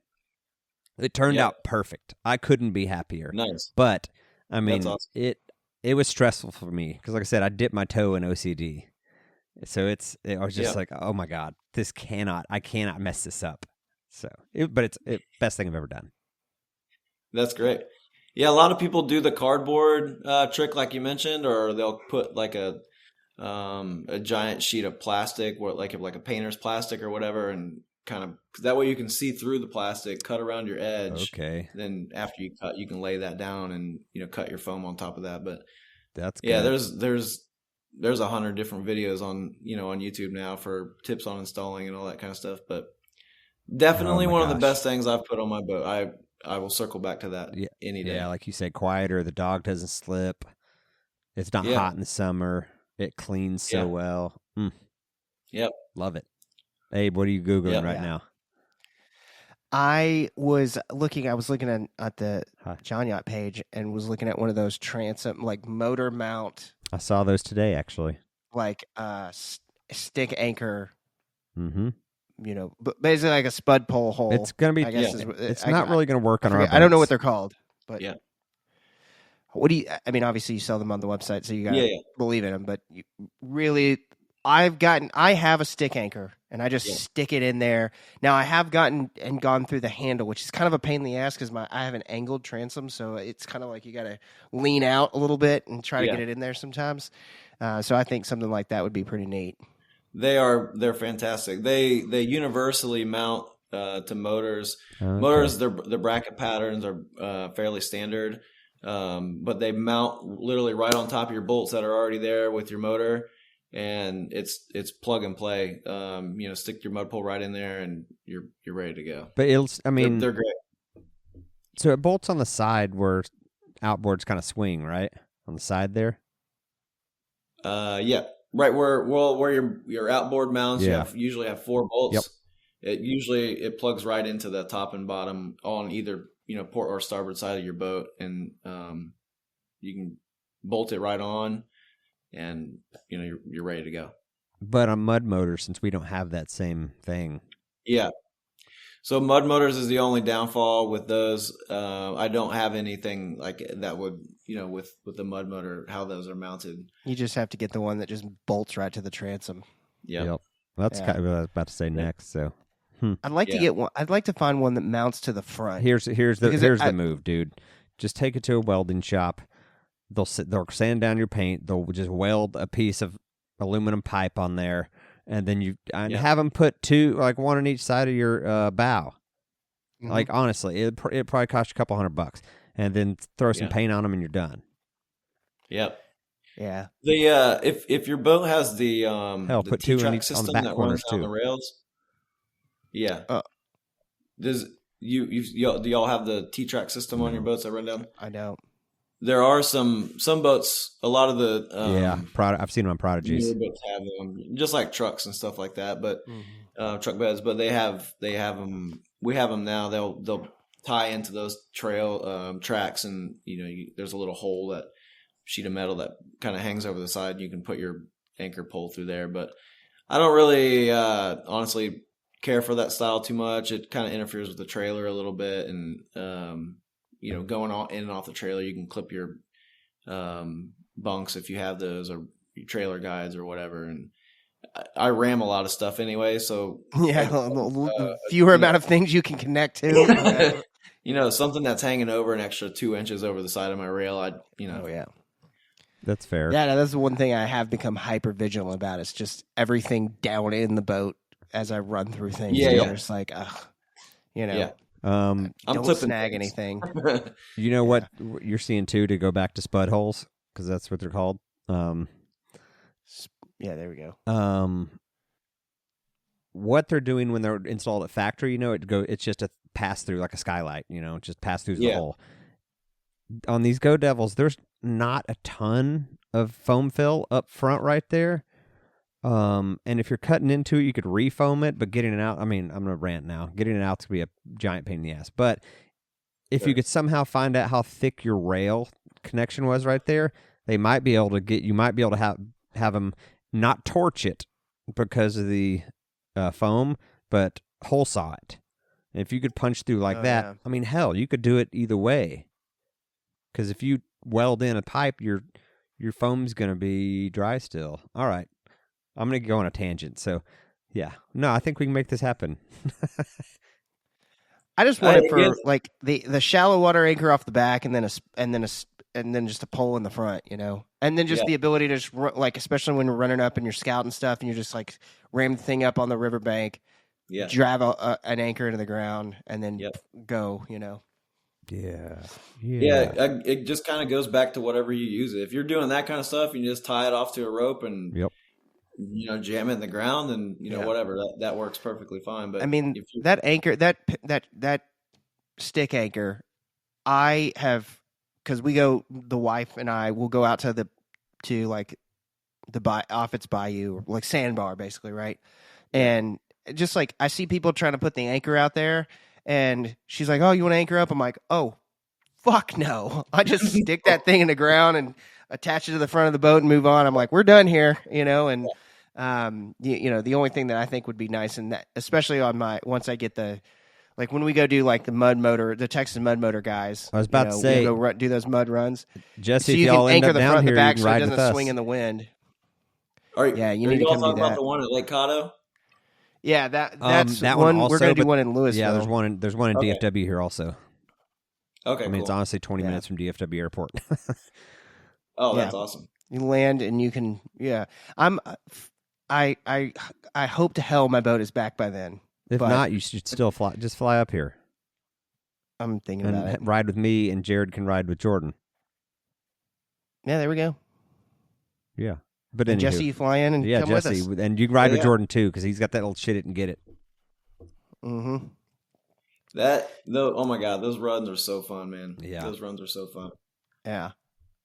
It turned out perfect. I couldn't be happier. Nice. But I mean, That's awesome. it was stressful for me because, like I said, I dipped my toe in OCD, so I was just like, oh my god, I cannot mess this up. So, but it's the best thing I've ever done. That's great. Yeah, a lot of people do the cardboard trick, like you mentioned, or they'll put like a giant sheet of plastic, like a painter's plastic or whatever, and kind of that way you can see through the plastic, cut around your edge. Okay. Then after you cut, you can lay that down and cut your foam on top of that. But that's good. Yeah, there's 100 different videos on on YouTube now for tips on installing and all that kind of stuff. But definitely one of the best things I've put on my boat. I will circle back to that any day. Yeah, like you said, quieter. The dog doesn't slip. It's not hot in the summer. It cleans so well. Yep. Love it. Abe, what are you Googling right now? I was looking at the Jon Yacht page and was looking at one of those transom, like motor mount. I saw those today, actually. Like stick anchor. Mm-hmm. But basically like a spud pole hole. It's going to be, it's not really going to work on our boats. I don't know what they're called, but what do you, obviously you sell them on the website, so you got to believe in them, but I have a stick anchor and I just stick it in there. Now I have gone through the handle, which is kind of a pain in the ass because I have an angled transom. So it's kind of like you got to lean out a little bit and try to get it in there sometimes. So I think something like that would be pretty neat. They're fantastic. They universally mount to motors. Okay. Motors, their bracket patterns are fairly standard, but they mount literally right on top of your bolts that are already there with your motor, and it's plug and play. Stick your mud pole right in there, and you're ready to go. But they're great. So it bolts on the side where outboards kind of swing, right? On the side there. Yeah. Right where your outboard mounts, you usually have 4 bolts. Yep. It plugs right into the top and bottom on either port or starboard side of your boat, and you can bolt it right on, and you're ready to go. But on mud motors, since we don't have that same thing, so mud motors is the only downfall with those. I don't have anything like that would, with the mud motor, how those are mounted. You just have to get the one that just bolts right to the transom. Yep. That's kind of what I was about to say next. So I'd like to get one. I'd like to find one that mounts to the front. Here's the move, dude. Just take it to a welding shop. They'll sand down your paint. They'll just weld a piece of aluminum pipe on there. And then have them put 2, like 1 on each side of your bow. Mm-hmm. Like honestly, it probably cost you a couple $100, and then throw some paint on them, and you're done. Yep. Yeah. The if your boat has the put the 2 on the back that corners down the rails. Yeah. Do y'all have the T-track system on your boats that run down? I don't. There are some boats. A lot of the I've seen them on Prodigies. Boats have them, just like trucks and stuff like that. But truck beds, but they have them. We have them now. They'll tie into those trail tracks, and there's a little hole, that sheet of metal that kind of hangs over the side. You can put your anchor pole through there. But I don't really honestly care for that style too much. It kind of interferes with the trailer a little bit, and going on in and off the trailer, you can clip your bunks if you have those, or your trailer guides or whatever. And I ram a lot of stuff anyway, so fewer amount of things you can connect to. Something that's hanging over an extra 2 inches over the side of my rail. Oh yeah, that's fair. Yeah, that's the one thing I have become hyper vigilant about. It's just everything down in the boat as I run through things. Yeah. It's like, Yeah. I'm don't snag things. anything. You know what you're seeing too, to go back to spud holes, because that's what they're called. Yeah, there we go. What they're doing when they're installed at factory, it's just a pass through, like a skylight, just pass through the hole. On these Go Devils, there's not a ton of foam fill up front right there. And if you're cutting into it, you could refoam it, but getting it out, I'm going to rant now. Getting it out's going to be a giant pain in the ass. But if you could somehow find out how thick your rail connection was right there, you might be able to have them not torch it because of the foam, but hole saw it. And if you could punch through like that, yeah. Hell, you could do it either way. Because if you weld in a pipe, your foam's going to be dry still. All right. I'm going to go on a tangent. So, yeah. No, I think we can make this happen. I just want it for like the shallow water anchor off the back, and then just a pole in the front, and then just the ability to just run, like, especially when you're running up and you're scouting stuff, and you're just like ram the thing up on the riverbank, drive an anchor into the ground, and then go, Yeah. It just kind of goes back to whatever you use it. If you're doing that kind of stuff, you just tie it off to a rope and jam it in the ground, and whatever, that works perfectly fine. But that anchor, that stick anchor, I have, because the wife and I will go out to the Offit's Bayou, like sandbar basically, right? And just like I see people trying to put the anchor out there, and she's like, "Oh, you want to anchor up?" I'm like, "Oh, fuck no!" I just stick that thing in the ground and attach it to the front of the boat and move on. I'm like, "We're done here," and. The only thing that I think would be nice, and that especially on once I get when we go do like the Texas mud motor guys. I was about to say, we'll go do those mud runs. Jesse, so if you y'all can anchor end the up front down and the here, back you can so it ride with doesn't us. swing in the wind. You need to come do do that. About the one at Lake Cotto? Yeah, that's that one also, we're going to do one in Louisville. Yeah, there's one in DFW here also. Okay, It's honestly 20 minutes from DFW Airport. Oh, that's awesome. You land and you can. Yeah, I hope to hell my boat is back by then. If not, you should still fly. Just fly up here. I'm thinking about it. Ride with me, and Jared can ride with Jordan. Yeah, there we go. Yeah, but and Jesse, you fly in and come Jesse, with us. And you can ride with Jordan too, because he's got that little shit it and get it. Mm-hmm. Oh my God, those runs are so fun, man. Yeah, those runs are so fun. Yeah,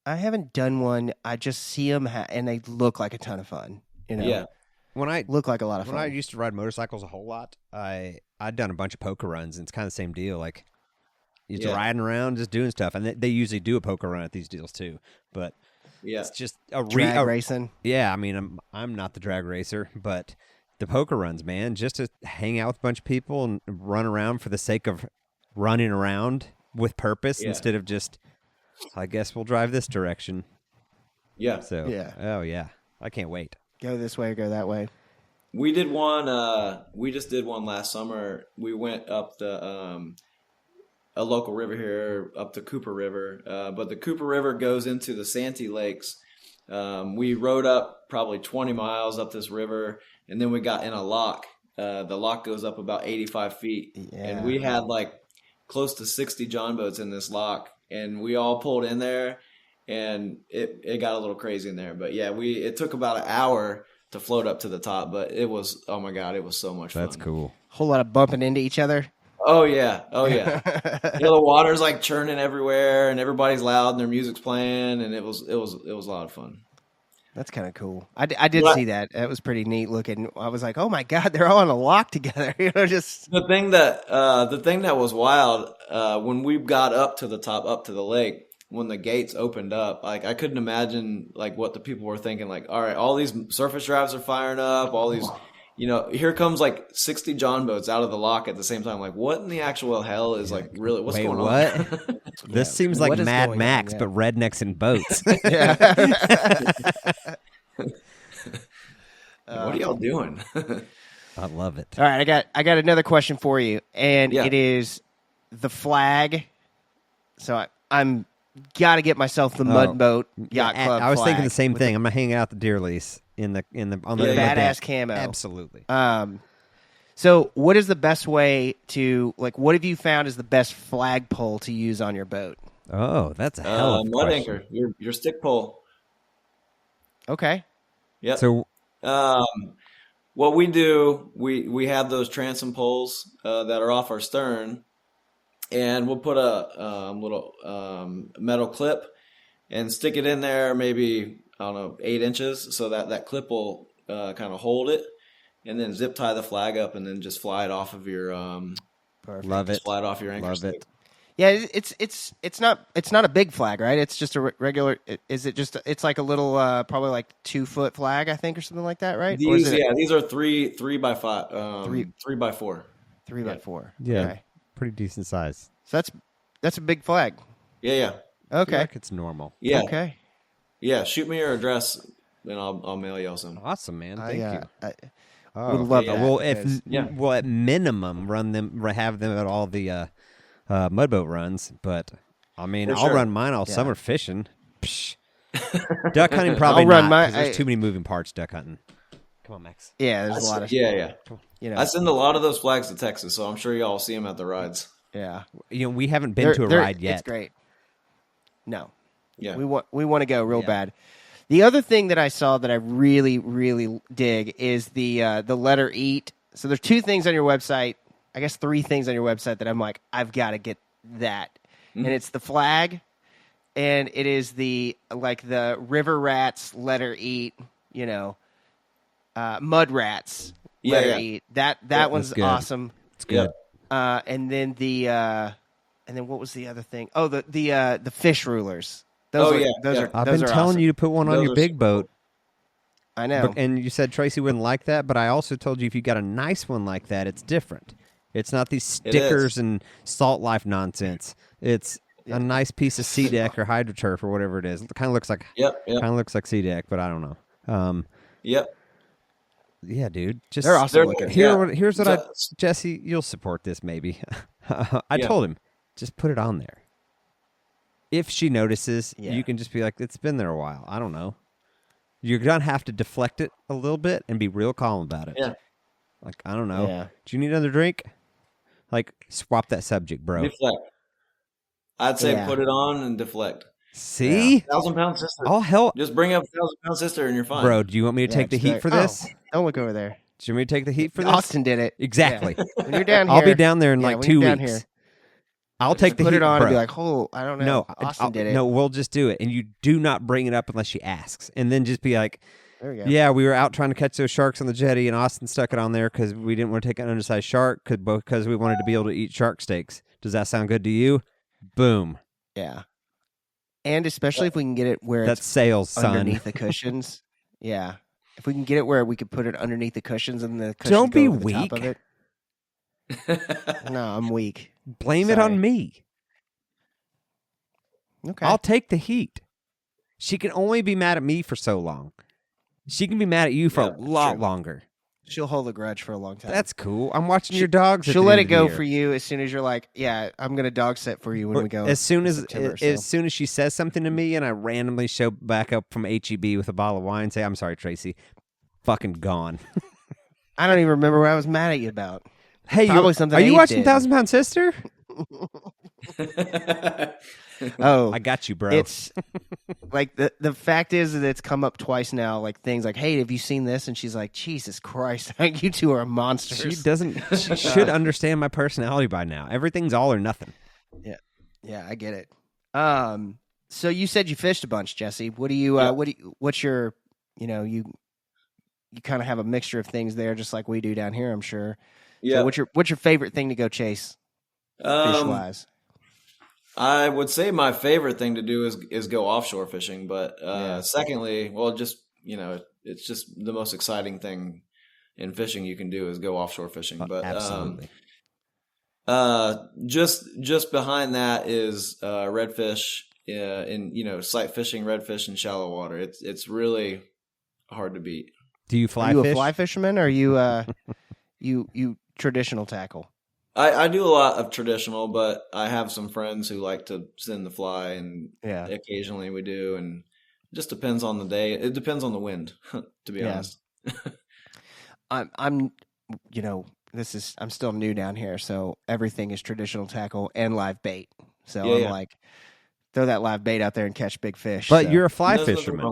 I haven't done one. I just see them, and they look like a ton of fun. Yeah. Look like a lot of fun. When I used to ride motorcycles a whole lot, I'd done a bunch of poker runs, and it's kind of the same deal. Like, you're just riding around, just doing stuff, and they usually do a poker run at these deals too. But it's just drag racing. Yeah, I'm not the drag racer, but the poker runs, man, just to hang out with a bunch of people and run around for the sake of running around with purpose instead of just, I guess we'll drive this direction. Yeah. So oh yeah, I can't wait. Go this way, go that way. We did one. We just did one last summer. We went up a local river here, up the Cooper River. But the Cooper River goes into the Santee Lakes. We rode up probably 20 miles up this river, and then we got in a lock. The lock goes up about 85 feet, and we had like close to 60 John boats in this lock, and we all pulled in there. And it got a little crazy in there. But yeah, it took about an hour to float up to the top, but it was, oh my God, it was so much fun. That's cool. Whole lot of bumping into each other. Oh yeah. The water's like churning everywhere, and everybody's loud, and their music's playing, and it was a lot of fun. That's kind of cool. I did see that. That was pretty neat looking. I was like, oh my God, they're all on a lock together. Just the thing that was wild when we got up to the top, up to the lake. When the gates opened up, like I couldn't imagine like what the people were thinking. Like, all right, all these surface drives are firing up, all these, here comes like 60 John boats out of the lock at the same time. Like, what in the actual hell is like really what's going on? This seems like Mad Max, but rednecks and boats. What are y'all doing? I love it. All right, I got another question for you, and it is the flag. So I'm got to get myself the Mud Boat Yacht Club. I was thinking the same thing. I'm gonna hang out the deer lease on the badass camo. Absolutely. So what is the best way to what have you found is the best flagpole to use on your boat? Oh, that's a hell of a mud question. anchor. Your stick pole. Okay. Yeah. So what we do, we have those transom poles that are off our stern, and we'll put a little metal clip and stick it in there, maybe, I don't know, 8 inches, so that clip will kind of hold it, and then zip tie the flag up, and then just fly it off of your love it. Fly it off your anchor Love stick. it. Yeah, it's not a big flag, right? It's just a regular. Is it just? It's like a little, probably like 2-foot flag, I think, or something like that, right? These are 3 by 5, 3 by 4, 3 by 4. Yeah, okay. Pretty decent size. So that's a big flag. Yeah. Okay, like it's normal. Yeah. Okay. Yeah, shoot me your address, and I'll mail y'all some. Awesome, man. Thank you. I would love that. Well, at minimum, have them at all the mudboat runs, but I mean, I'll run mine all summer fishing. Psh. Duck hunting probably I'll run not, mine. 'cause there's too many moving parts duck hunting. Come on, Max. Yeah, there's a lot of I send a lot of those flags to Texas, so I'm sure y'all see them at the rides. Yeah, we haven't been to a ride yet. It's great. No, yeah, we want to go real bad. The other thing that I saw that I really, really dig is the letter eat. So there's 2 things on your website. I guess 3 things on your website that I'm like, I've got to get that. Mm-hmm. And it's the flag, and it is the river rats letter eat, mud rats letter eat. That one's awesome. It's good. And then what was the other thing? Oh, the fish rulers. Those are. I've been telling awesome. you to put one on your big boat. I know. And you said Tracy wouldn't like that, but I also told you if you got a nice one like that, it's different. It's not these stickers and salt life nonsense. It's a nice piece of sea deck or hydroturf or whatever it is. It kind of looks like kind of looks like sea deck, but I don't know. Yeah, dude. Just they're awesome looking. Here's what Jesse, you'll support this maybe. I told him, just put it on there. If she notices, you can just be like, it's been there a while. I don't know. You're going to have to deflect it a little bit and be real calm about it. Yeah. Like, I don't know. Yeah. Do you need another drink? Like, swap that subject, bro. Deflect. I'd say put it on and deflect. See? 1,000-pound sister. I'll help. Just bring up 1,000-pound sister and you're fine. Bro, do you want me to take the heat for this? Don't look over there. Do you want me to take the heat for this? Austin did it. Exactly. Yeah. When you're down here. I'll be down there in like 2 weeks. Here, I'll take the heat. Put it on bro. and be like, oh, I don't know. No, Austin did it. No, we'll just do it. And you do not bring it up unless she asks. And then just be like, there we go. Yeah, we were out trying to catch those sharks on the jetty, and Austin stuck it on there because we didn't want to take an undersized shark because we wanted to be able to eat shark steaks. Does that sound good to you? Boom. Yeah. And especially if we can get it where that's it's sales, son. Underneath the cushions. Yeah. If we can get it where we could put it underneath the cushions and the cushions don't be go over weak. The top of it. No, I'm weak. Blame it on me. Okay. I'll take the heat. She can only be mad at me for so long. She can be mad at you for a lot longer. She'll hold a grudge for a long time. That's cool. I'm watching your dogs. She'll let it go for you as soon as you're like, yeah, I'm going to dog set for you when we go. As soon as she says something to me and I randomly show back up from HEB with a bottle of wine and say, I'm sorry, Tracy. Fucking gone. I don't even remember what I was mad at you about. Hey, probably something are you watching did. 1,000-Pound Sister? Oh, I got you, bro. It's like the fact is that it's come up twice now. Like things like, "Hey, have you seen this?" And she's like, "Jesus Christ, you two are monsters." She doesn't. She should understand my personality by now. Everything's all or nothing. Yeah, I get it. So you said you fished a bunch, Jesse. What do you? What's your? You kind of have a mixture of things there, just like we do down here, I'm sure. Yeah. So what's your favorite thing to go chase, fish wise? I would say my favorite thing to do is go offshore fishing, but secondly, well, just it's just the most exciting thing in fishing you can do is go offshore fishing. But absolutely. Just behind that is redfish in sight fishing, redfish in shallow water. It's really hard to beat. Do you fly Are you fish? a fly fisherman, or are you you traditional tackle? I do a lot of traditional, but I have some friends who like to send the fly, and occasionally we do, and it just depends on the day. It depends on the wind, to be honest. I'm I'm still new down here, so everything is traditional tackle and live bait. So I'm like, throw that live bait out there and catch big fish. But you're a fly fisherman.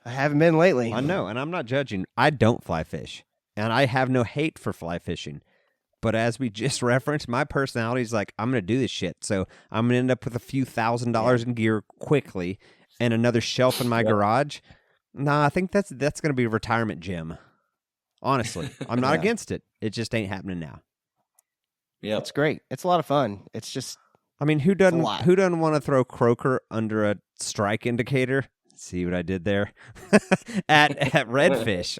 I haven't been lately. I know, and I'm not judging. I don't fly fish, and I have no hate for fly fishing. But as we just referenced, my personality is like, I'm going to do this shit. So I'm going to end up with a few $1,000s in gear quickly and another shelf in my garage. Nah, I think that's going to be a retirement gym. Honestly, I'm not against it. It just ain't happening now. Yeah, it's great. It's a lot of fun. It's just, I mean, who doesn't want to throw croaker under a strike indicator? See what I did there? at redfish.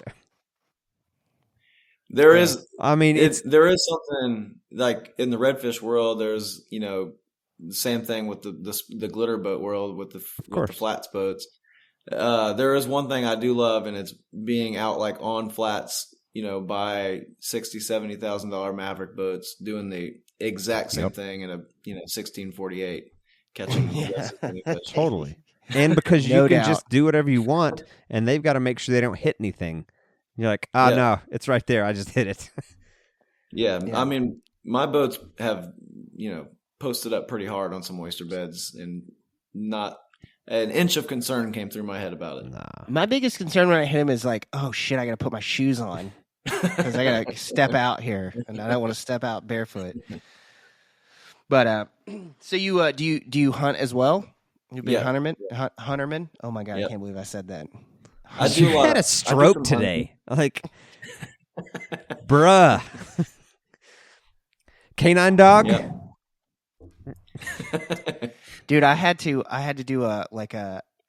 There is, there is something like in the redfish world. There's, the same thing with the glitter boat world with the flats boats. There is one thing I do love, and it's being out like on flats, by $60,000-$70,000 Maverick boats, doing the exact same thing in a 1648, catching fish. Totally. And because you can just do whatever you want, and they've got to make sure they don't hit anything. You're like, no, it's right there. I just hit it. Yeah. I mean, my boats have, posted up pretty hard on some oyster beds, and not an inch of concern came through my head about it. Nah. My biggest concern when I hit him is like, oh shit, I got to put my shoes on because I got to step out here, and I don't want to step out barefoot. But so you do you hunt as well? You been hunterman? Oh my god, I can't believe I said that. You had a stroke today. Like, bruh. Canine dog? Yep. Dude, I had to do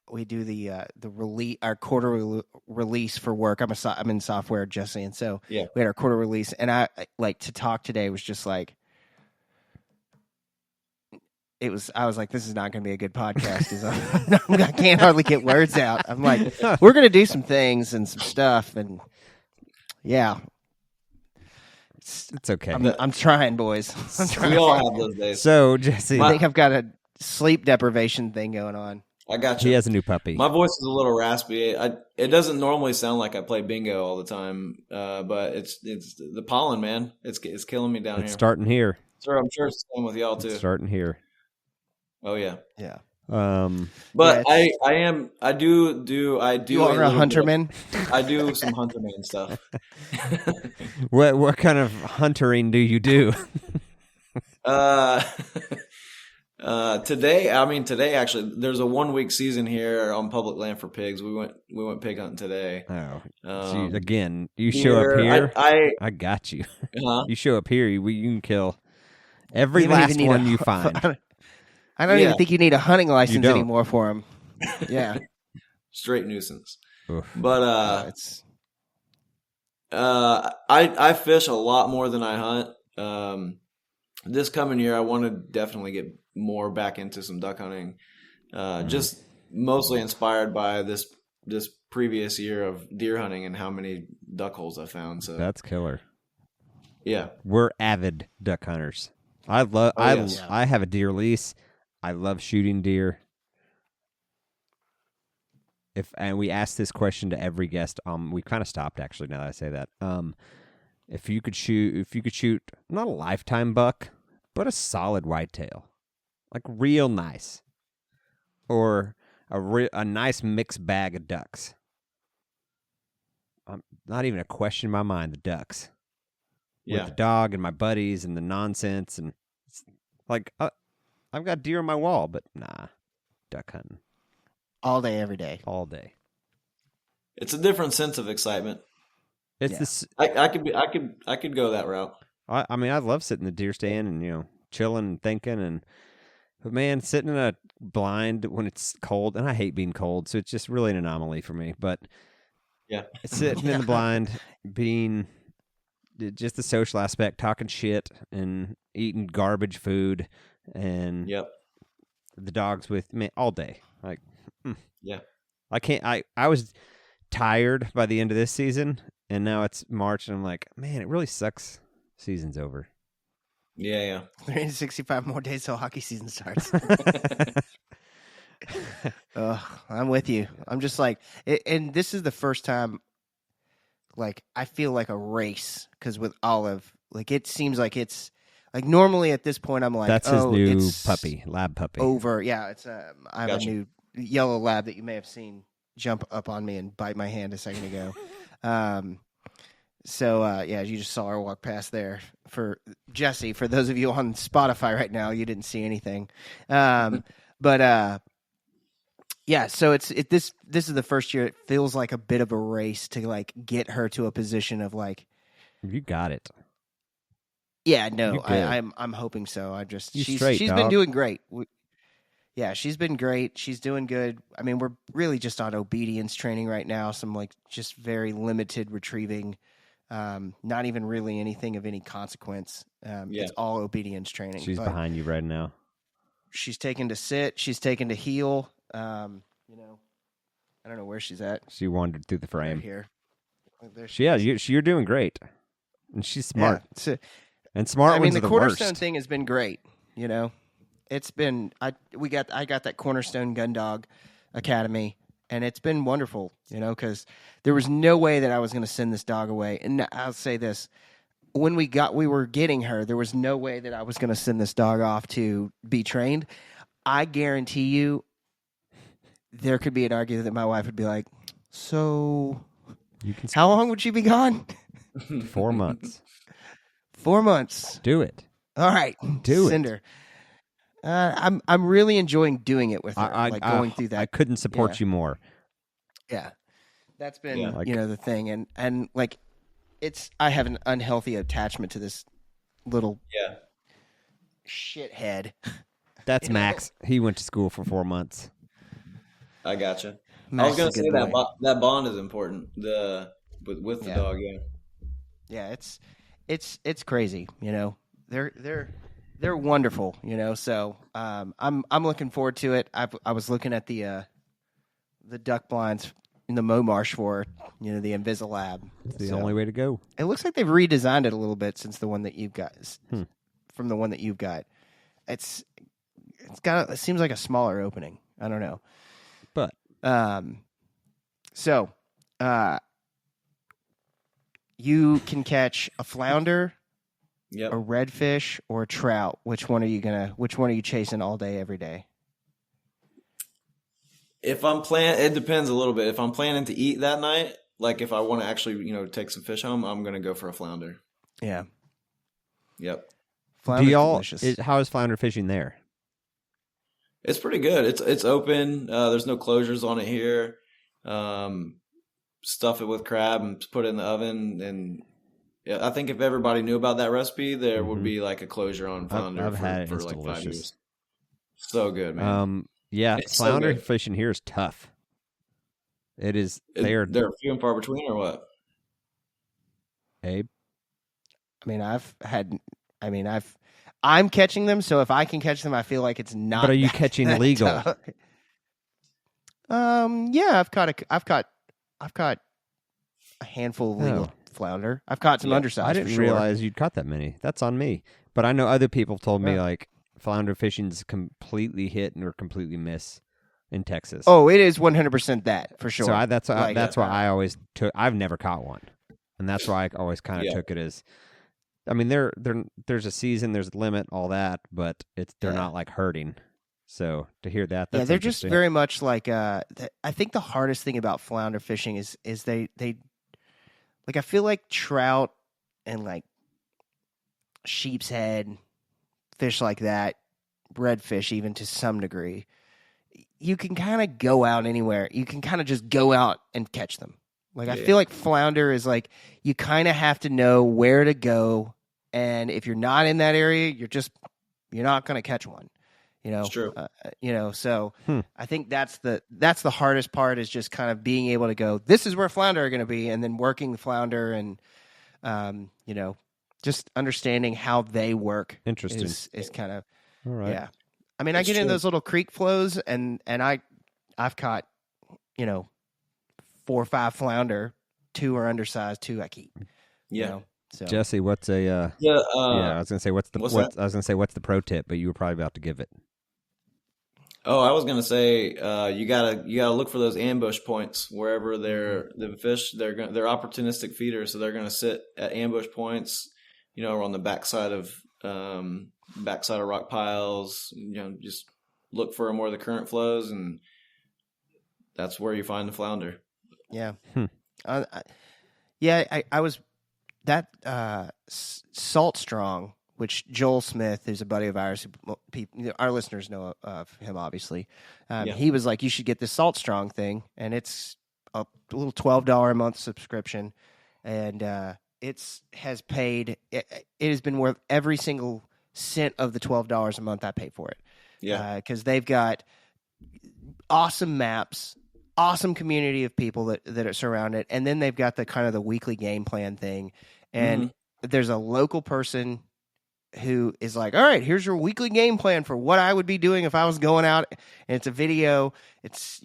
we do the release, our quarter release for work. I'm in software, Jesse, and so we had our quarter release, and I like to talk today was just like, I was like, this is not going to be a good podcast. I can't hardly get words out. I'm like, we're going to do some things and some stuff. And it's okay. I'm trying, boys. We all have those days. So, Jesse, I think I've got a sleep deprivation thing going on. I got you. He has a new puppy. My voice is a little raspy. It doesn't normally sound like I play bingo all the time, but it's the pollen, man. It's killing me down here. It's starting here. Sir, I'm sure it's the same with y'all too. It's starting here. Oh yeah. But I do. You are a hunterman? I do some hunterman stuff. What kind of huntering do you do? Today actually, there's a 1 week season here on public land for pigs. We went pig hunting today. Oh, again, you show up here. I got you. You show up here, you can kill every last one you find. I don't even think you need a hunting license anymore for them. Yeah, straight nuisance. Oof. But I fish a lot more than I hunt. This coming year, I want to definitely get more back into some duck hunting. Just mostly inspired by this previous year of deer hunting and how many duck holes I found. So that's killer. Yeah, we're avid duck hunters. I have a deer lease. I love shooting deer. And we asked this question to every guest. We kind of stopped actually. Now that I say that, if you could shoot not a lifetime buck, but a solid whitetail, like real nice, or a nice mixed bag of ducks. Not even a question in my mind. The ducks, with the dog and my buddies and the nonsense, and it's like I've got deer on my wall, but nah, duck hunting all day, every day, all day. It's a different sense of excitement. It's this. I could go that route. I mean, I love sitting in the deer stand and chilling and thinking, but man, sitting in a blind when it's cold, and I hate being cold, so it's just really an anomaly for me. But Yeah. Sitting in the blind, being just the social aspect, talking shit and eating garbage food, and the dogs with me all day. Like, yeah, I can't. I was tired by the end of this season, and now it's March, and I'm like, man, it really sucks. Season's over. Yeah. 365 more days till hockey season starts. I'm with you. I'm just like, and this is the first time, like, I feel like a race because with Olive, like, it seems like it's like normally at this point I'm like, that's his new puppy, lab puppy. Over, yeah. It's I have a new yellow lab that you may have seen jump up on me and bite my hand a second ago. So you just saw her walk past there. For Jesse, for those of you on Spotify right now, you didn't see anything. Yeah, so this is the first year it feels like a bit of a race to like get her to a position of like, you got it. Yeah, no, I'm hoping so. She's dog. Been doing great. Yeah, she's been great. She's doing good. I mean, we're really just on obedience training right now. Some like just very limited retrieving, not even really anything of any consequence. It's all obedience training. She's behind you right now. She's taken to sit. She's taken to heel. I don't know where she's at. She wandered through the frame. Right here. You're doing great, and she's smart. Yeah, and smart ones are the worst. The Cornerstone thing has been great. It's been I got that Cornerstone Gun Dog Academy, and it's been wonderful. Because there was no way that I was going to send this dog away. And I'll say this: when we were getting her, there was no way that I was going to send this dog off to be trained. I guarantee you, there could be an argument that my wife would be like, "So, how long would she be gone?" 4 months. 4 months. Do it. All right. Send her. I'm really enjoying doing it with her. Going through that. I couldn't support you more. Yeah. That's been the thing. And like I have an unhealthy attachment to this little shithead. That's Max. He went to school for 4 months. I gotcha. I was going to say that bond is important. With the dog, yeah. It's crazy. They're wonderful. So I'm looking forward to it. I was looking at the duck blinds in the Mow Marsh for the Invisilab. It's the only way to go. It looks like they've redesigned it a little bit since the one that you've got. From the one that you've got, it seems like a smaller opening. I don't know. But you can catch a flounder, a redfish, or a trout. Which one are you chasing all day, every day? If I'm it depends a little bit. If I'm planning to eat that night, like if I want to actually, take some fish home, I'm gonna go for a flounder. Yeah. Yep. Delicious. How is flounder fishing there? It's pretty good. It's open. There's no closures on it here. Stuff it with crab and put it in the oven. And I think if everybody knew about that recipe, there would be like a closure on flounder I've had it. For it's like delicious. 5 years. So good, man. It's flounder fishing here is tough. It is. They're few and far between, or what? Abe? I'm catching them, so if I can catch them, I feel like it's not. But are you catching legal? Yeah, I've caught a handful of legal flounder. I've caught some undersized. I didn't realize you'd caught that many. That's on me. But I know other people told me like flounder fishing's completely hit or completely miss in Texas. Oh, it is 100% that for sure. So that's why I always took. I've never caught one, and that's why I always kind of took it as. I mean, there's a season, there's a limit, all that, but they're not like hurting. So to hear that, that's they're just very much like. I think the hardest thing about flounder fishing is they like I feel like trout and like sheep's head, fish like that, redfish even to some degree. You can kind of go out anywhere. You can kind of just go out and catch them. Like I feel like flounder is like you kind of have to know where to go. And if you're not in that area, you're not going to catch one, It's true. So I think that's the hardest part, is just kind of being able to go, this is where flounder are going to be, and then working the flounder and, just understanding how they work. Interesting. Is kind of, all right. Yeah. I mean, I get in those little creek flows, and I've caught, 4 or 5 flounder, 2 are undersized, 2 I keep. Yeah. So Jesse, what's a I was gonna say what's the pro tip, but you were probably about to give it. Oh, I was gonna say you gotta look for those ambush points wherever the fish they're opportunistic feeders, so they're gonna sit at ambush points, on the backside of rock piles. Just look for them where the current flows, and that's where you find the flounder. Yeah. I was that Salt Strong, which Joel Smith, who's a buddy of ours, our listeners know of him, obviously. He was like, you should get this Salt Strong thing, and it's a little $12 a month subscription, and it has been worth every single cent of the $12 a month I pay for it. Yeah, because they've got awesome maps, awesome community of people that are surrounded, and then they've got the kind of the weekly game plan thing, and there's a local person who is like, all right, here's your weekly game plan for what I would be doing if I was going out. And it's a video. It's,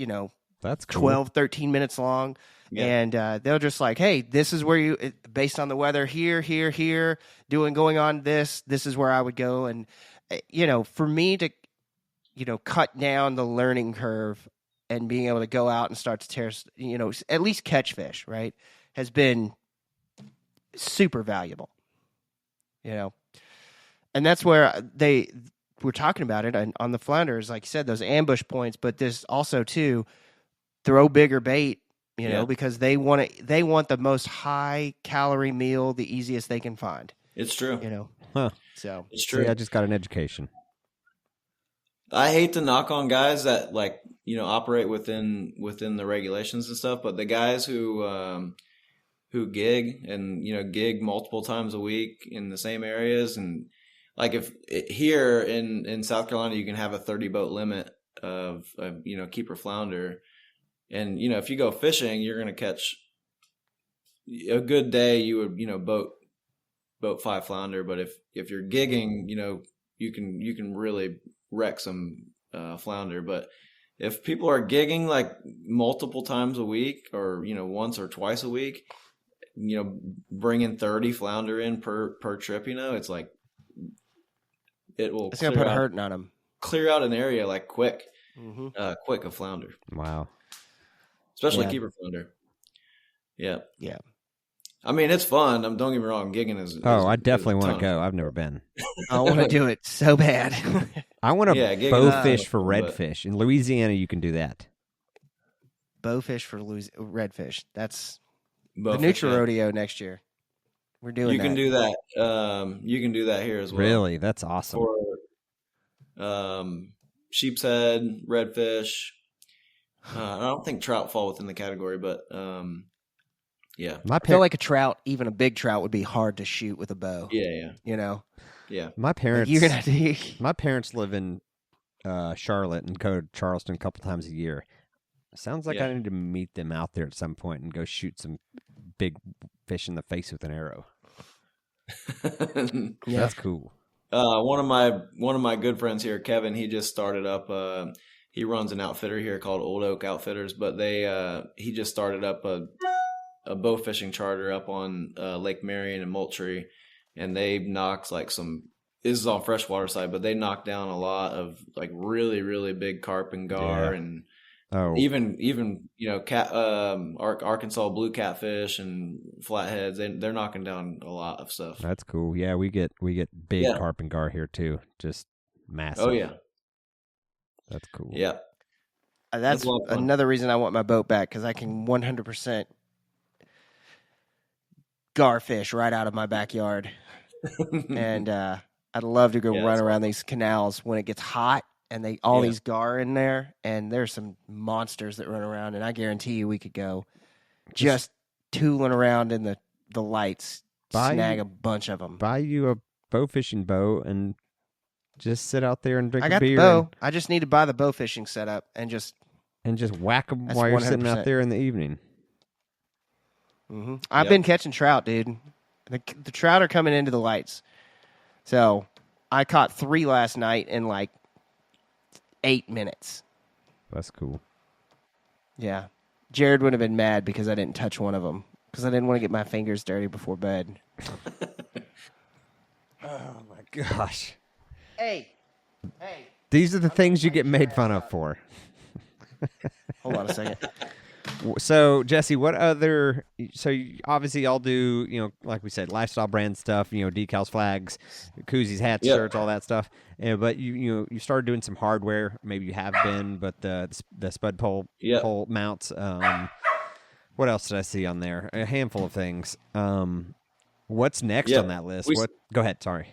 that's cool. 12, 13 minutes long. Yeah. And they'll just like, hey, this is where based on the weather here, going on this is where I would go. And, for me to, cut down the learning curve and being able to go out and start to at least catch fish, right, has been super valuable, And that's where they were talking about it on the flounders, like you said, those ambush points, but this also too, throw bigger bait, because they want the most high calorie meal, the easiest they can find. It's true. So it's true. See, I just got an education. I hate to knock on guys that operate within the regulations and stuff, but the guys who gig and gig multiple times a week in the same areas, and like if here in South Carolina you can have a 30 boat limit of keeper flounder, and if you go fishing you're going to catch a good day, you would boat 5 flounder, but if you're gigging, you can really wreck some flounder. But if people are gigging like multiple times a week, or once or twice a week, bringing 30 flounder in per trip, it's like it's gonna put a hurting on them. Clear out an area like quick of flounder. Wow. Especially keeper flounder. Yeah. Yeah. I mean, it's fun. Don't get me wrong. Gigging is I definitely want to go. I've never been. I want to do it so bad. I want to bow fish for redfish. In Louisiana, you can do that. Bow fish for redfish. That's the Neutral Rodeo next year. We're doing that. You can do that. You can do that here as well. Really? That's awesome. For sheep's head, redfish. I don't think trout fall within the category, but yeah. I feel like a trout, even a big trout, would be hard to shoot with a bow. Yeah. Yeah. My parents. You're gonna my parents live in Charlotte and go to Charleston a couple times a year. Sounds like I need to meet them out there at some point and go shoot some big fish in the face with an arrow. That's cool. One of my good friends here, Kevin, he just started up. He runs an outfitter here called Old Oak Outfitters, but he just started up a bow fishing charter up on Lake Marion and Moultrie, and they knocked this is on freshwater side, but they knocked down a lot of like really, really big carp and gar, and even Arkansas blue catfish and flatheads. They're knocking down a lot of stuff. That's cool. Yeah, we get big carp and gar here too, just massive. Oh yeah, that's cool. Yeah, that's another reason I want my boat back, because I can 100% gar fish right out of my backyard. And I'd love to go run around these canals when it gets hot, and these gar in there, and there's some monsters that run around, and I guarantee you we could go just tooling around in the lights, snag a bunch of them. Buy you a bow fishing bow and Just sit out there and drink I a got beer. the bow. I just need to buy the bow fishing setup and just whack them while you're sitting out there in the evening. Mm-hmm. I've been catching trout, dude. The trout are coming into the lights. So I caught 3 last night in like 8 minutes. That's cool. Yeah. Jared would have been mad because I didn't touch one of them because I didn't want to get my fingers dirty before bed. Oh, my gosh. Hey. These are the things you get made fun of for. Hold on a second. So, Jesse, what other... So, obviously, y'all do, like we said, lifestyle brand stuff, decals, flags, koozies, hats, shirts, all that stuff. But, you started doing some hardware. Maybe you have been, but the spud pole mounts. What else did I see on there? A handful of things. What's next on that list? Go ahead, sorry.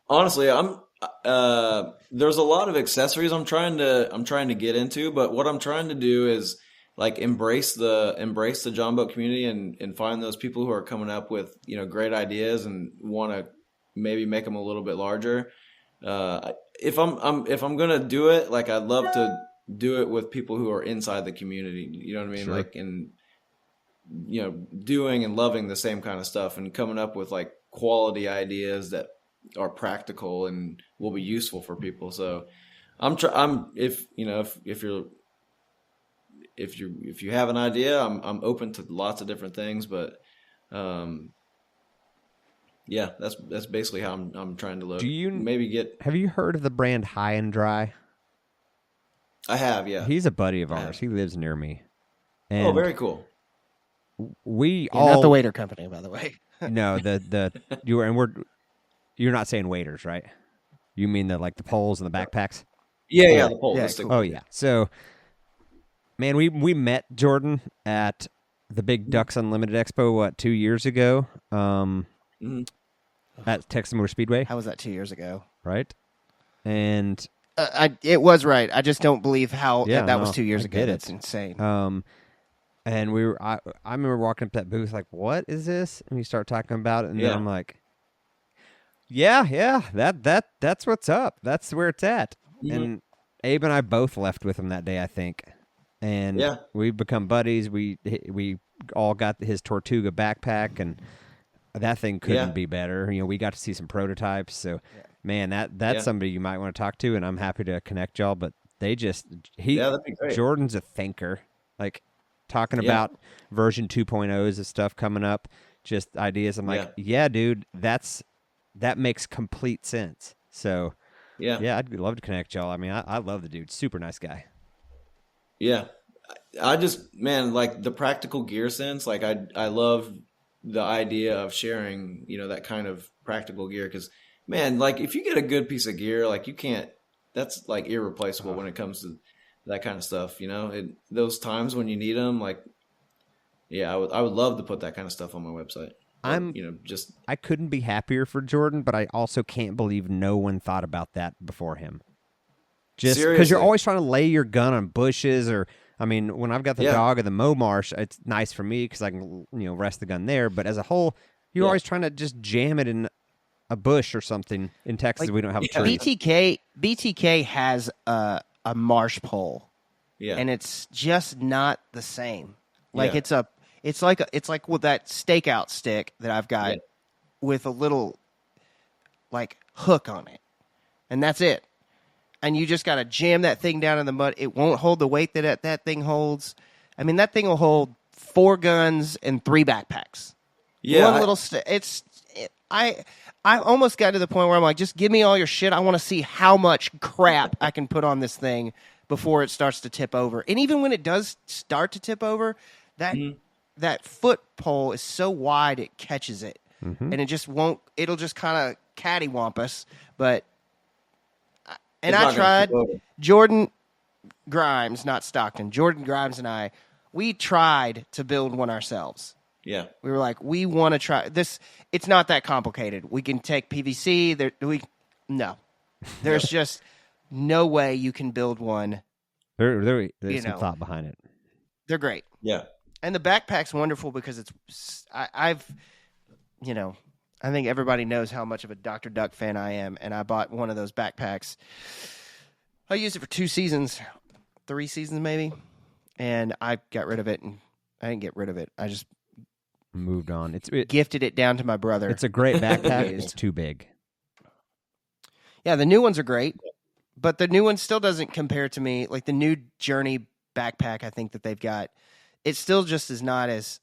Honestly, there's a lot of accessories I'm trying to get into, but what I'm trying to do is like embrace the Jon Boat community and find those people who are coming up with great ideas and want to maybe make them a little bit larger. If I'm gonna do it, like I'd love to do it with people who are inside the community. You know what I mean? Sure. Like and doing and loving the same kind of stuff and coming up with like quality ideas that are practical and will be useful for people. So if you have an idea, I'm open to lots of different things, but that's basically how I'm trying to look. Have you heard of the brand High and Dry? I have, yeah. He's a buddy of ours. He lives near me. And very cool. Not the waiter company, by the way. No, you're not saying waiters, right? You mean the poles and the backpacks? Yeah, the poles. Yeah, cool. Oh yeah. So, man, we met Jordan at the Big Ducks Unlimited Expo 2 years ago. At Texas Motor Speedway. How was that 2 years ago? Right, and it was right. I just don't believe that was 2 years ago. That's insane. And I remember walking up to that booth like, what is this? And we start talking about it, and then I'm like, yeah, that's what's up. That's where it's at. Mm-hmm. And Abe and I both left with him that day, I think. And we've become buddies. We all got his Tortuga backpack, and that thing couldn't be better. We got to see some prototypes. So, man, that's somebody you might want to talk to, and I'm happy to connect y'all. But that'd be great. Jordan's a thinker. Like, talking about version 2.0s of stuff coming up, just ideas. I'm like, dude, that makes complete sense. So, I'd love to connect y'all. I mean, I love the dude. Super nice guy. Yeah. I just, man, like the practical gear sense, like I love the idea of sharing, that kind of practical gear. Cause man, like if you get a good piece of gear, like that's like irreplaceable when it comes to that kind of stuff, those times when you need them, like, I would love to put that kind of stuff on my website. I couldn't be happier for Jordan, but I also can't believe no one thought about that before him. Just because you're always trying to lay your gun on bushes, or I mean, when I've got the dog of the Mow Marsh, it's nice for me because I can rest the gun there. But as a whole, you're always trying to just jam it in a bush or something. In Texas, we don't have trees. BTK has a marsh pole, and it's just not the same. Like it's like with that stakeout stick that I've got with a little like hook on it, and that's it. And you just got to jam that thing down in the mud. It won't hold the weight that thing holds. I mean, that thing will hold 4 guns and 3 backpacks. Yeah, one little I almost got to the point where I'm like, just give me all your shit. I want to see how much crap I can put on this thing before it starts to tip over. And even when it does start to tip over, that foot pole is so wide it catches it, and it just won't. It'll just kind of cattywampus. But I tried. Jordan Grimes, not Stockton. Jordan Grimes and I, we tried to build one ourselves. Yeah, we were like, we want to try this. It's not that complicated. We can take PVC. There's just no way you can build one. There's some thought behind it. They're great. Yeah. And the backpack's wonderful because I think everybody knows how much of a Dr. Duck fan I am, and I bought one of those backpacks. I used it for 2 seasons, 3 seasons maybe, and I got rid of it. And I didn't get rid of it. I just moved on. Gifted it down to my brother. It's a great backpack. It's too big. Yeah, the new ones are great, but the new one still doesn't compare to me. Like the new Journey backpack, I think that they've got, it still just is not as.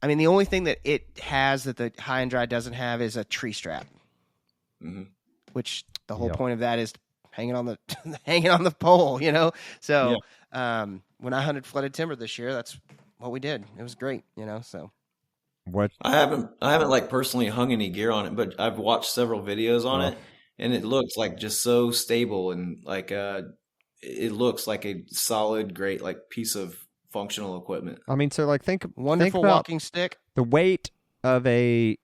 I mean, the only thing that it has that the High and Dry doesn't have is a tree strap, which the whole point of that is hanging on the pole, you know. So when I hunted flooded timber this year, that's what we did. It was great, you know. So what I haven't like personally hung any gear on it, but I've watched several videos on it, and it looks like just so stable and like it looks like a solid, great like piece of functional equipment. I mean, so like wonderful think walking stick. The weight of a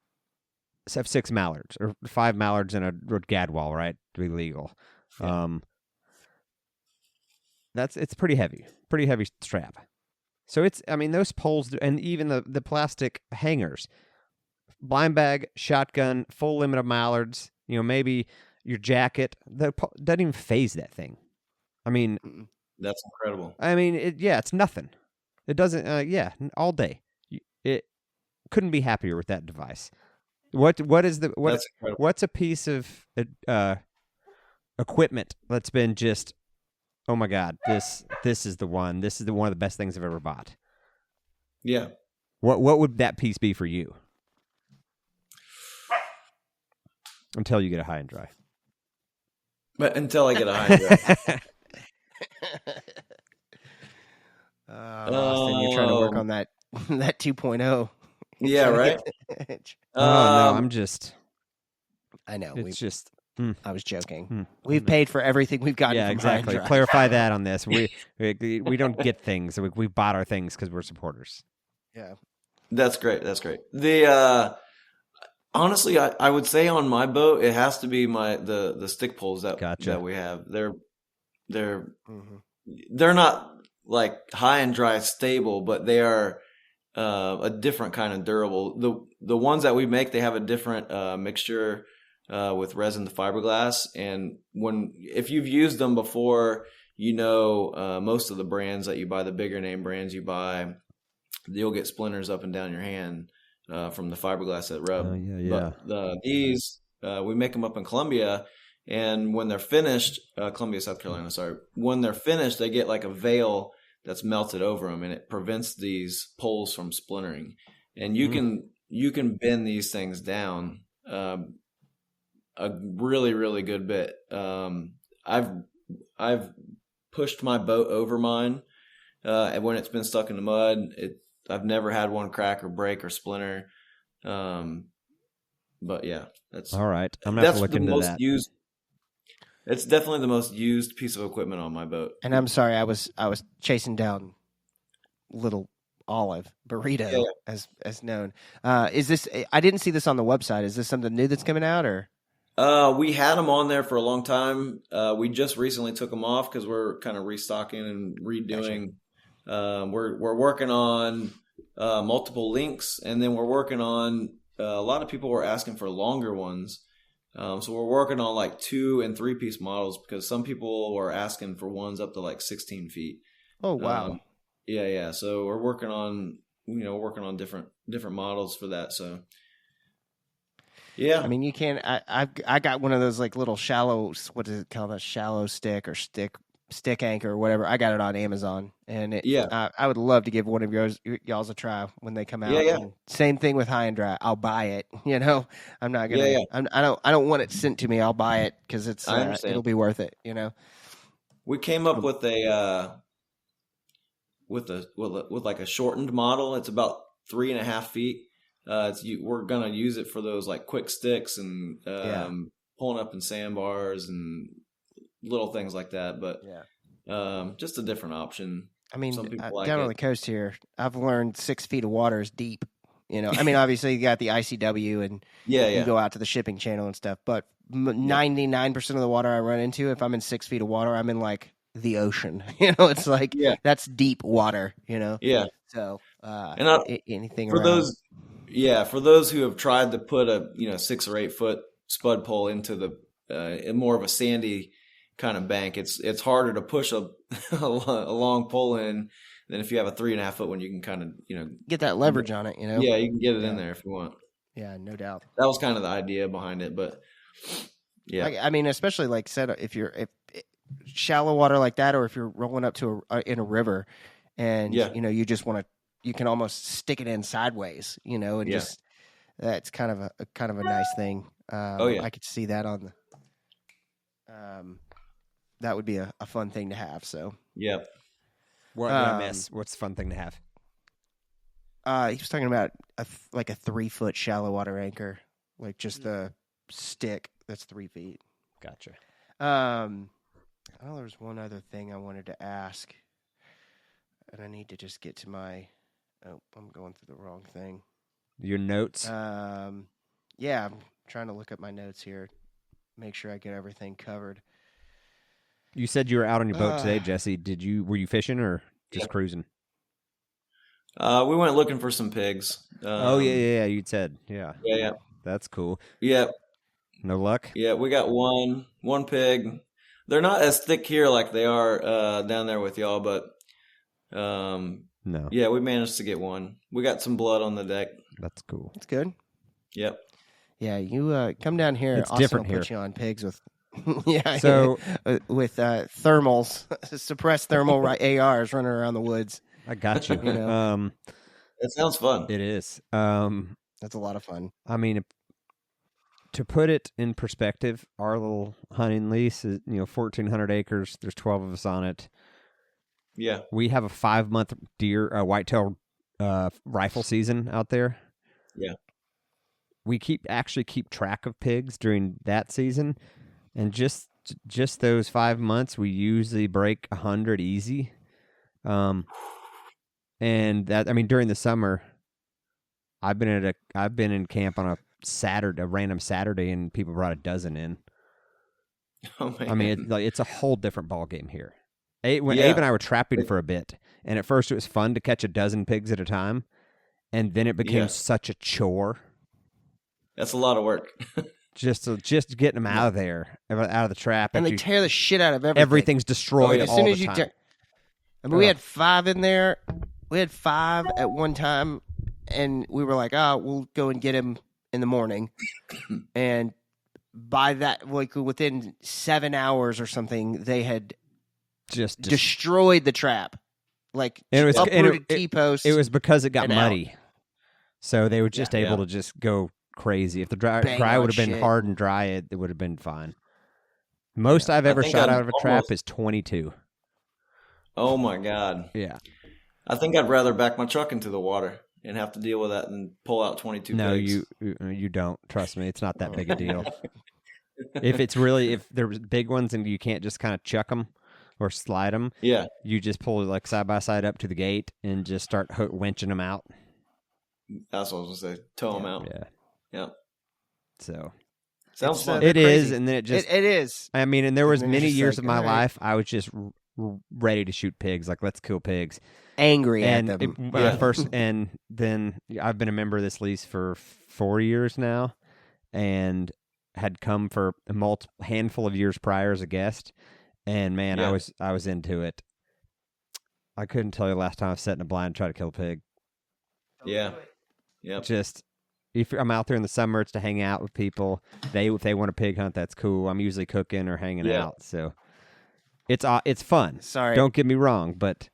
6 mallards or 5 mallards in a gadwall, right? To be legal. Yeah. It's pretty heavy strap. So those poles and even the plastic hangers, blind bag, shotgun, full limit of mallards, you know, maybe your jacket, doesn't even phase that thing. I mean, that's incredible. I mean, it's nothing. It doesn't, all day. It couldn't be happier with that device. What's a piece of equipment that's been just, oh my God, this is the one. This is one of the best things I've ever bought. Yeah. What would that piece be for you? Until you get a High and Dry. But until I get a High and Dry. Austin, you're trying to work on that 2.0. Yeah, right. No, I'm just. I know. It's just. I was joking. We've paid for everything we've gotten. Yeah, from exactly. Clarify that on this. We don't get things. We bought our things because we're supporters. Yeah, that's great. The honestly, I would say on my boat it has to be the stick poles that we have. They're not like High and Dry stable, but they are a different kind of durable. The ones that we make, they have a different mixture with resin to fiberglass, and if you've used them before, you know most of the brands that you buy, the bigger name brands you buy, you'll get splinters up and down your hand from the fiberglass that rub. But these we make them up in Columbia. And when they're finished, Columbia, South Carolina, sorry. When they're finished, they get like a veil that's melted over them, and it prevents these poles from splintering. And you can bend these things down a really, really good bit. I've pushed my boat over mine, and when it's been stuck in the mud, I've never had one crack or break or splinter. But yeah, that's all right. I'm gonna have to look into that. It's definitely the most used piece of equipment on my boat. And I'm sorry, I was chasing down Little Olive Burrito, as known. Is this? I didn't see this on the website. Is this something new that's coming out, or? We had them on there for a long time. We just recently took them off because we're kind of restocking and redoing. Gotcha. We're working on multiple links, and then we're working on a lot of people were asking for longer ones. So we're working on like 2 and 3 piece models because some people were asking for ones up to like 16 feet. Oh, wow. Yeah. So we're working on, different models for that. So yeah. I mean, you can't, I got one of those like little shallow, what is it called? A shallow stick or stick anchor or whatever. I got it on Amazon, and I would love to give one of y'all's a try when they come out. Yeah. And same thing with High and Dry. I'll buy it. You know, I'm not gonna. Yeah. I don't want it sent to me. I'll buy it because it'll be worth it. You know. We came up with with like a shortened model. It's about 3.5 feet. We're gonna use it for those like quick sticks and pulling up in sandbars and little things like that, but just a different option. I mean, down on the coast here, I've learned 6 feet of water is deep. You know, I mean, obviously you got the ICW and you go out to the shipping channel and stuff, but 99% of the water I run into, if I'm in 6 feet of water, I'm in like the ocean. You know, it's like that's deep water. You know, yeah. So and anything for around. those Yeah, for those who have tried to put a 6 or 8 foot spud pole into the more of a sandy kind of bank, it's harder to push a a long pole in than if you have a 3.5 foot one. You can kind of get that leverage on it. Yeah, you can get it in there if you want. Yeah, no doubt. That was kind of the idea behind it, but yeah, I mean, especially like said, if shallow water like that, or if you're rolling up to in a river, and you just want to. You can almost stick it in sideways, and just that's kind of a nice thing. I could see that on the. That would be a fun thing to have. So yeah. What did I miss? What's the fun thing to have? He was talking about a 3 foot shallow water anchor, like just the stick that's 3 feet. Gotcha. I know there was one other thing I wanted to ask, and I need to just get to my. Oh, I'm going through the wrong thing. Your notes? Yeah, I'm trying to look up my notes here, make sure I get everything covered. You said you were out on your boat today, Jesse. Were you fishing or just cruising? We went looking for some pigs. Yeah, you said. Yeah. Yeah. That's cool. Yeah. No luck? Yeah, we got one pig. They're not as thick here like they are down there with y'all, but no. Yeah, we managed to get one. We got some blood on the deck. That's cool. That's good. Yep. Yeah, you come down here. It's different here. Put you on pigs with with thermals, suppressed thermal ARs running around the woods. I got you. It sounds fun. It is. That's a lot of fun. I mean, to put it in perspective, our little hunting lease is 1,400 acres. There's 12 of us on it. Yeah. We have a 5-month whitetail rifle season out there. Yeah. We keep track of pigs during that season, and just those 5 months, we usually break 100 easy. And that, I mean, during the summer, I've been in camp on a random Saturday, and people brought a dozen in. Oh man. I mean, it's a whole different ball game here. Abe and I were trapping for a bit, and at first it was fun to catch a dozen pigs at a time, and then it became such a chore. That's a lot of work. just getting them out of there, out of the trap, and they tear the shit out of everything. Everything's destroyed as soon as you time. I mean, we had 5 in there. We had 5 at one time, and we were like, we'll go and get him in the morning, and by that, like within 7 hours or something, they had just destroyed the trap, like uprooted T-posts. It was because it got muddy, so they were just able to just go crazy. If the dry would have been hard and dry, it would have been fine. Most I've ever shot out of a trap is 22. Oh my God! Yeah, I think I'd rather back my truck into the water and have to deal with that than pull out 22 pigs. No, you don't. Trust me, it's not that big a deal. If there's big ones and you can't just kind of chuck them or slide them, you just pull it like side by side up to the gate and just start winching them out. That's what I was gonna say. Tow them out. Yeah. So sounds fun. It is, and then it is. I mean, and there was many years of my life I was just ready to shoot pigs. Like, let's kill pigs. Angry at them. First, and then I've been a member of this lease for 4 years now, and had come for a handful of years prior as a guest. And man, I was into it. I couldn't tell you the last time I sat in a blind and tried to kill a pig. Yeah. Yep. Just if I'm out there in the summer, it's to hang out with people. If they want a pig hunt, that's cool. I'm usually cooking or hanging out, so it's fun. Sorry, don't get me wrong, but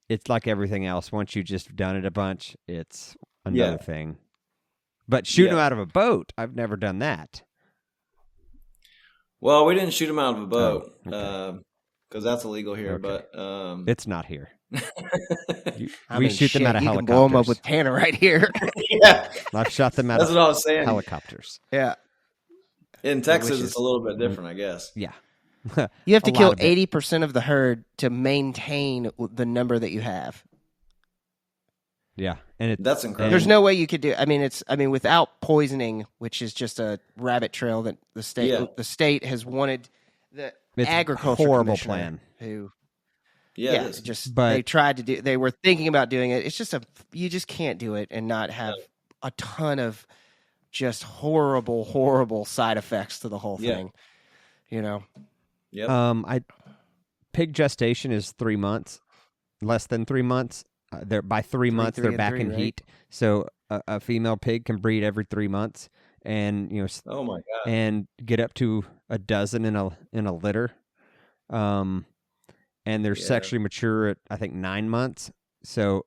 it's like everything else. Once you just done it a bunch, it's another thing. But shooting them out of a boat, I've never done that. Well, we didn't shoot them out of a boat because that's illegal here. Okay. But it's not here. We shoot them out of helicopters. You can blow them up with Tanner right here. I've shot them out of what I was saying. Helicopters. Yeah. In Texas, it's a little bit different, I guess. Yeah. You have to kill 80% of the herd to maintain the number that you have. Yeah, and that's incredible. There's no way you could do. I mean, without poisoning, which is just a rabbit trail that the state has wanted. The agriculture horrible plan. They tried to do. They were thinking about doing it. It's just you just can't do it and not have a ton of just horrible side effects to the whole thing. You know. Yep. Pig gestation is 3 months, less than 3 months. They're by 3 months they're back in heat. So a female pig can breed every 3 months, and oh my god, and get up to a dozen in a litter. And they're sexually mature at I think 9 months. So,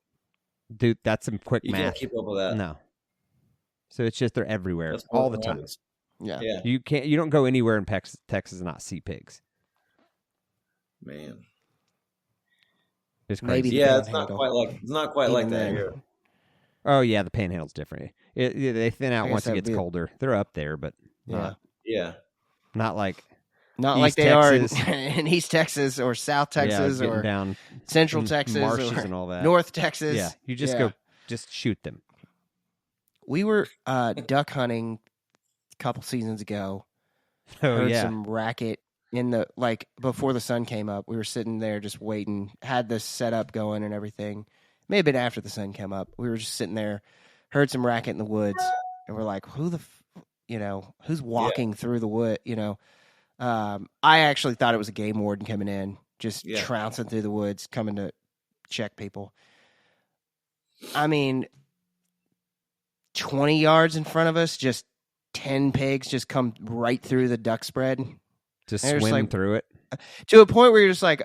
dude, that's some quick math. You can't keep up with that. No. So it's just they're everywhere all the time. Yeah. You don't go anywhere in Texas and not see pigs. Man. It's crazy. Maybe it's not quite like that here. Oh yeah, the panhandle's different. They thin out once it gets colder. They're up there, but not like East they Texas. Are in East Texas or South Texas or down Central Texas marshes or and all that. North Texas. Yeah, you just go shoot them. We were duck hunting a couple seasons ago. Heard some racket in the before the sun came up. We were sitting there just waiting, had the setup going and everything. May have been after the sun came up. We were just sitting there, heard some racket in the woods, and we're like, who's walking through the wood? I actually thought it was a game warden coming in, just trouncing through the woods, coming to check people. I mean, 20 yards in front of us, just 10 pigs just come right through the duck spread. Just swim through it. To a point where you're just like,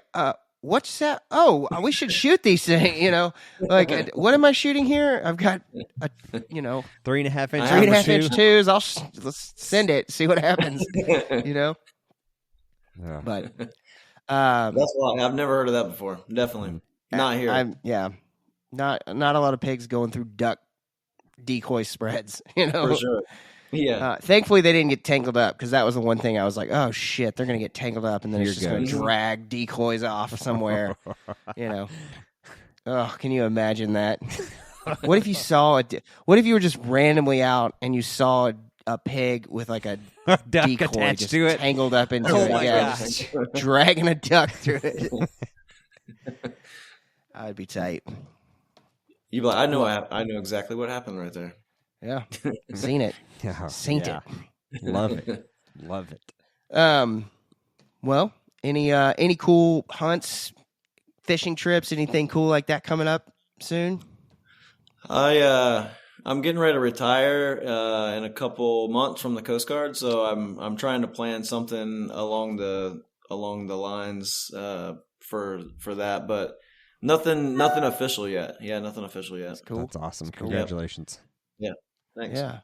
what's that? Oh, we should shoot these things, what am I shooting here? I've got, 3.5 inch 3.5 inch twos. Let's send it, see what happens, But that's a lot. I've never heard of that before. Definitely not here. Not a lot of pigs going through duck decoy spreads, For sure. Yeah. Thankfully, they didn't get tangled up because that was the one thing I was like, oh shit, they're gonna get tangled up and then it's just gonna drag decoys off somewhere. Oh, can you imagine that? What if you saw what if you were just randomly out and you saw a pig with like a decoy attached just to it, tangled up into it? Gosh. Dragging a duck through it. I'd be tight. You'd be like, I know exactly what happened right there. Yeah, seen it. Seen it. Love it. Love it. Well, any cool hunts, fishing trips, anything cool like that coming up soon? I'm getting ready to retire in a couple months from the Coast Guard, so I'm trying to plan something along the lines for that, but nothing official yet. Yeah, nothing official yet. That's cool. That's awesome. Congratulations. Yeah. Thanks. Yeah,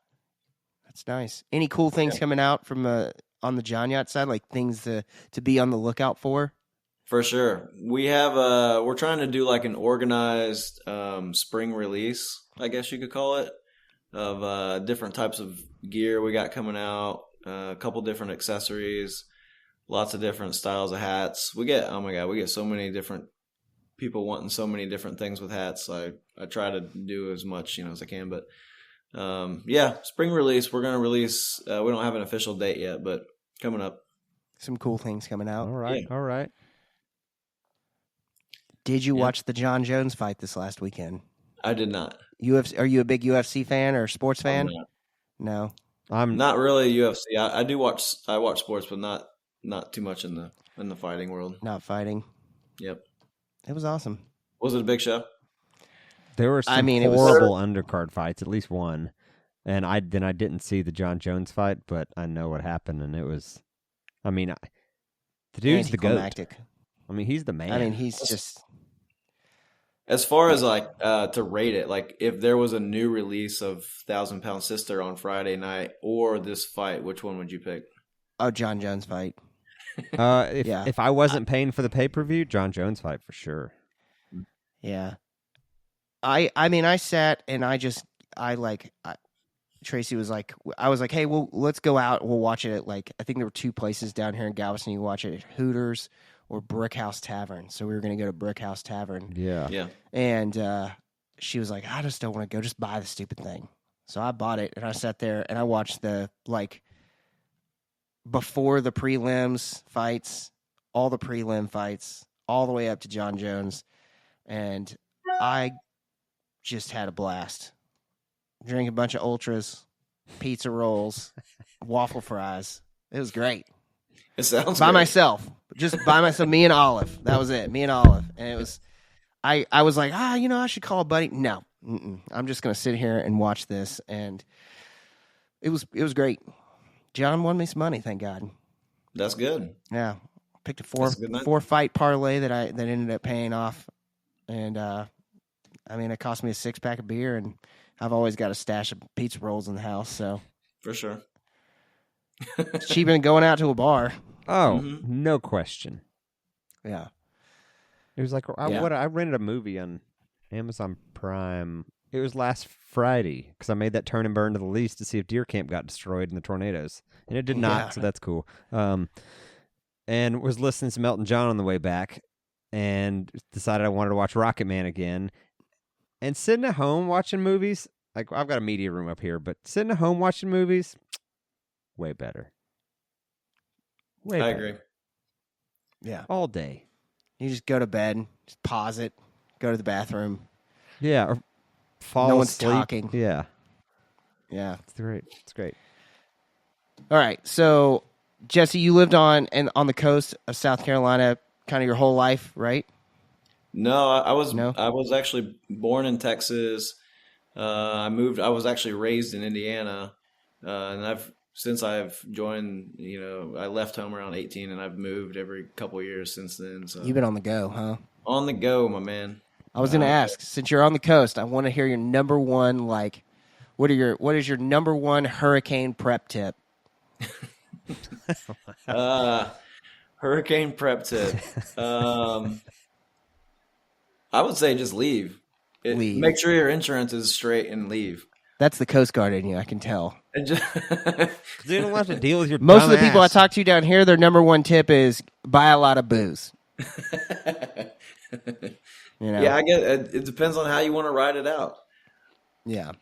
that's nice. Any cool things coming out from on the Jon Yacht side, like things to be on the lookout for? For sure, we have we're trying to do like an organized spring release, I guess you could call it, of different types of gear we got coming out, a couple different accessories, lots of different styles of hats. We get so many different people wanting so many different things with hats. I try to do as much as I can, but. Spring release. We're going to release, we don't have an official date yet, but coming up. Some cool things coming out. All right. All right. Did you watch the Jon Jones fight this last weekend? I did not. Are you a big UFC fan or sports fan? No. I'm not really UFC. I watch sports, but not too much in the fighting world. Not fighting. Yep. It was awesome. Was it a big show? There were some horrible undercard fights, at least one. And I didn't see the Jon Jones fight, but I know what happened, and it was, the dude's the GOAT. He's the man. He's just... As far as to rate it, like if there was a new release of 1,000 Pound Sister on Friday night or this fight, which one would you pick? Oh, Jon Jones fight. If I wasn't paying for the pay-per-view, Jon Jones fight for sure. Yeah. I sat and Tracy was like, I was like, hey, well, let's go out. We'll watch it at I think there were two places down here in Galveston. You watch it at Hooters or Brick House Tavern. So we were going to go to Brick House Tavern. Yeah. Yeah. And she was like, I just don't want to go. Just buy the stupid thing. So I bought it and I sat there and I watched the before the prelims fights, all the prelim fights, all the way up to Jon Jones. And I just had a blast drink a bunch of ultras, pizza rolls, waffle fries. It was great. It sounds by great. myself, just by myself. Me and Olive. That was it. Me and Olive, and it was. I was like, I should call a buddy. No, I'm just gonna sit here and watch this, and it was great. John won me some money, thank God. That's good. Yeah, picked a four fight parlay that ended up paying off, and it cost me a 6-pack of beer, and I've always got a stash of pizza rolls in the house, so for sure. It's cheaper than going out to a bar. Oh, no question. Yeah. It was like I rented a movie on Amazon Prime. It was last Friday because I made that turn and burn to the lease to see if deer camp got destroyed in the tornadoes, and it did not. So that's cool. And was listening to Elton John on the way back, and decided I wanted to watch Rocket Man again. And sitting at home watching movies, like I've got a media room up here, but sitting at home watching movies, way better. I agree. Yeah. All day. You just go to bed, just pause it, go to the bathroom. Yeah, or fall no asleep. one's talking. Yeah. Yeah. It's great. It's great. All right. So, Jesse, you lived on the coast of South Carolina kind of your whole life, right? No, I was actually born in Texas. I was actually raised in Indiana. And since I've joined, I left home around 18, and I've moved every couple of years since then. So you've been on the go, huh? On the go, my man. I was going to ask, since you're on the coast, I want to hear your number one, what is your number one hurricane prep tip? Hurricane prep tip. I would say just leave. Make sure your insurance is straight and leave. That's the Coast Guard in you, I can tell. You don't have to deal with your Most of the people I talk to down here, their number one tip is buy a lot of booze. Yeah, I get it. It depends on how you want to ride it out. Yeah.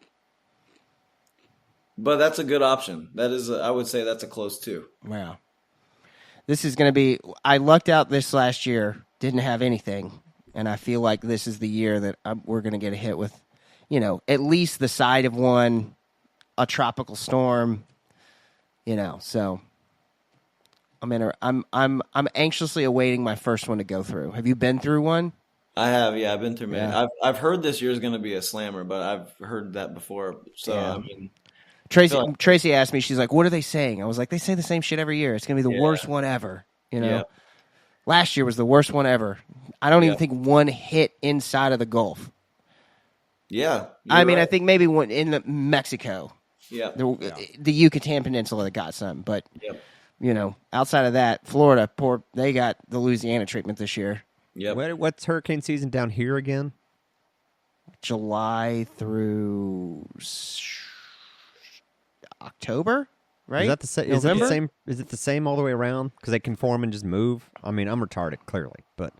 But that's a good option. I would say that's a close 2. Wow. This is going to be, I lucked out this last year, didn't have anything, and I feel like this is the year that we're going to get a hit with, at least the side of one, a tropical storm, so I'm anxiously awaiting my first one to go through. Have you been through one? I have, yeah. I've been through many. Yeah. I've heard this year is going to be a slammer, but I've heard that before. So yeah. Tracy asked me, she's like, "What are they saying?" I was like, "They say the same shit every year. It's going to be the worst one ever." Yeah. Last year was the worst one ever. I don't even think one hit inside of the Gulf. Yeah, I mean, right. I think maybe one in Mexico. Yeah. The Yucatan Peninsula that got some, but outside of that, Florida, they got the Louisiana treatment this year. Yeah. What's hurricane season down here again? July through October, right? Is that the same? Is it the same all the way around? Because they can form and just move. I mean, I'm retarded clearly, but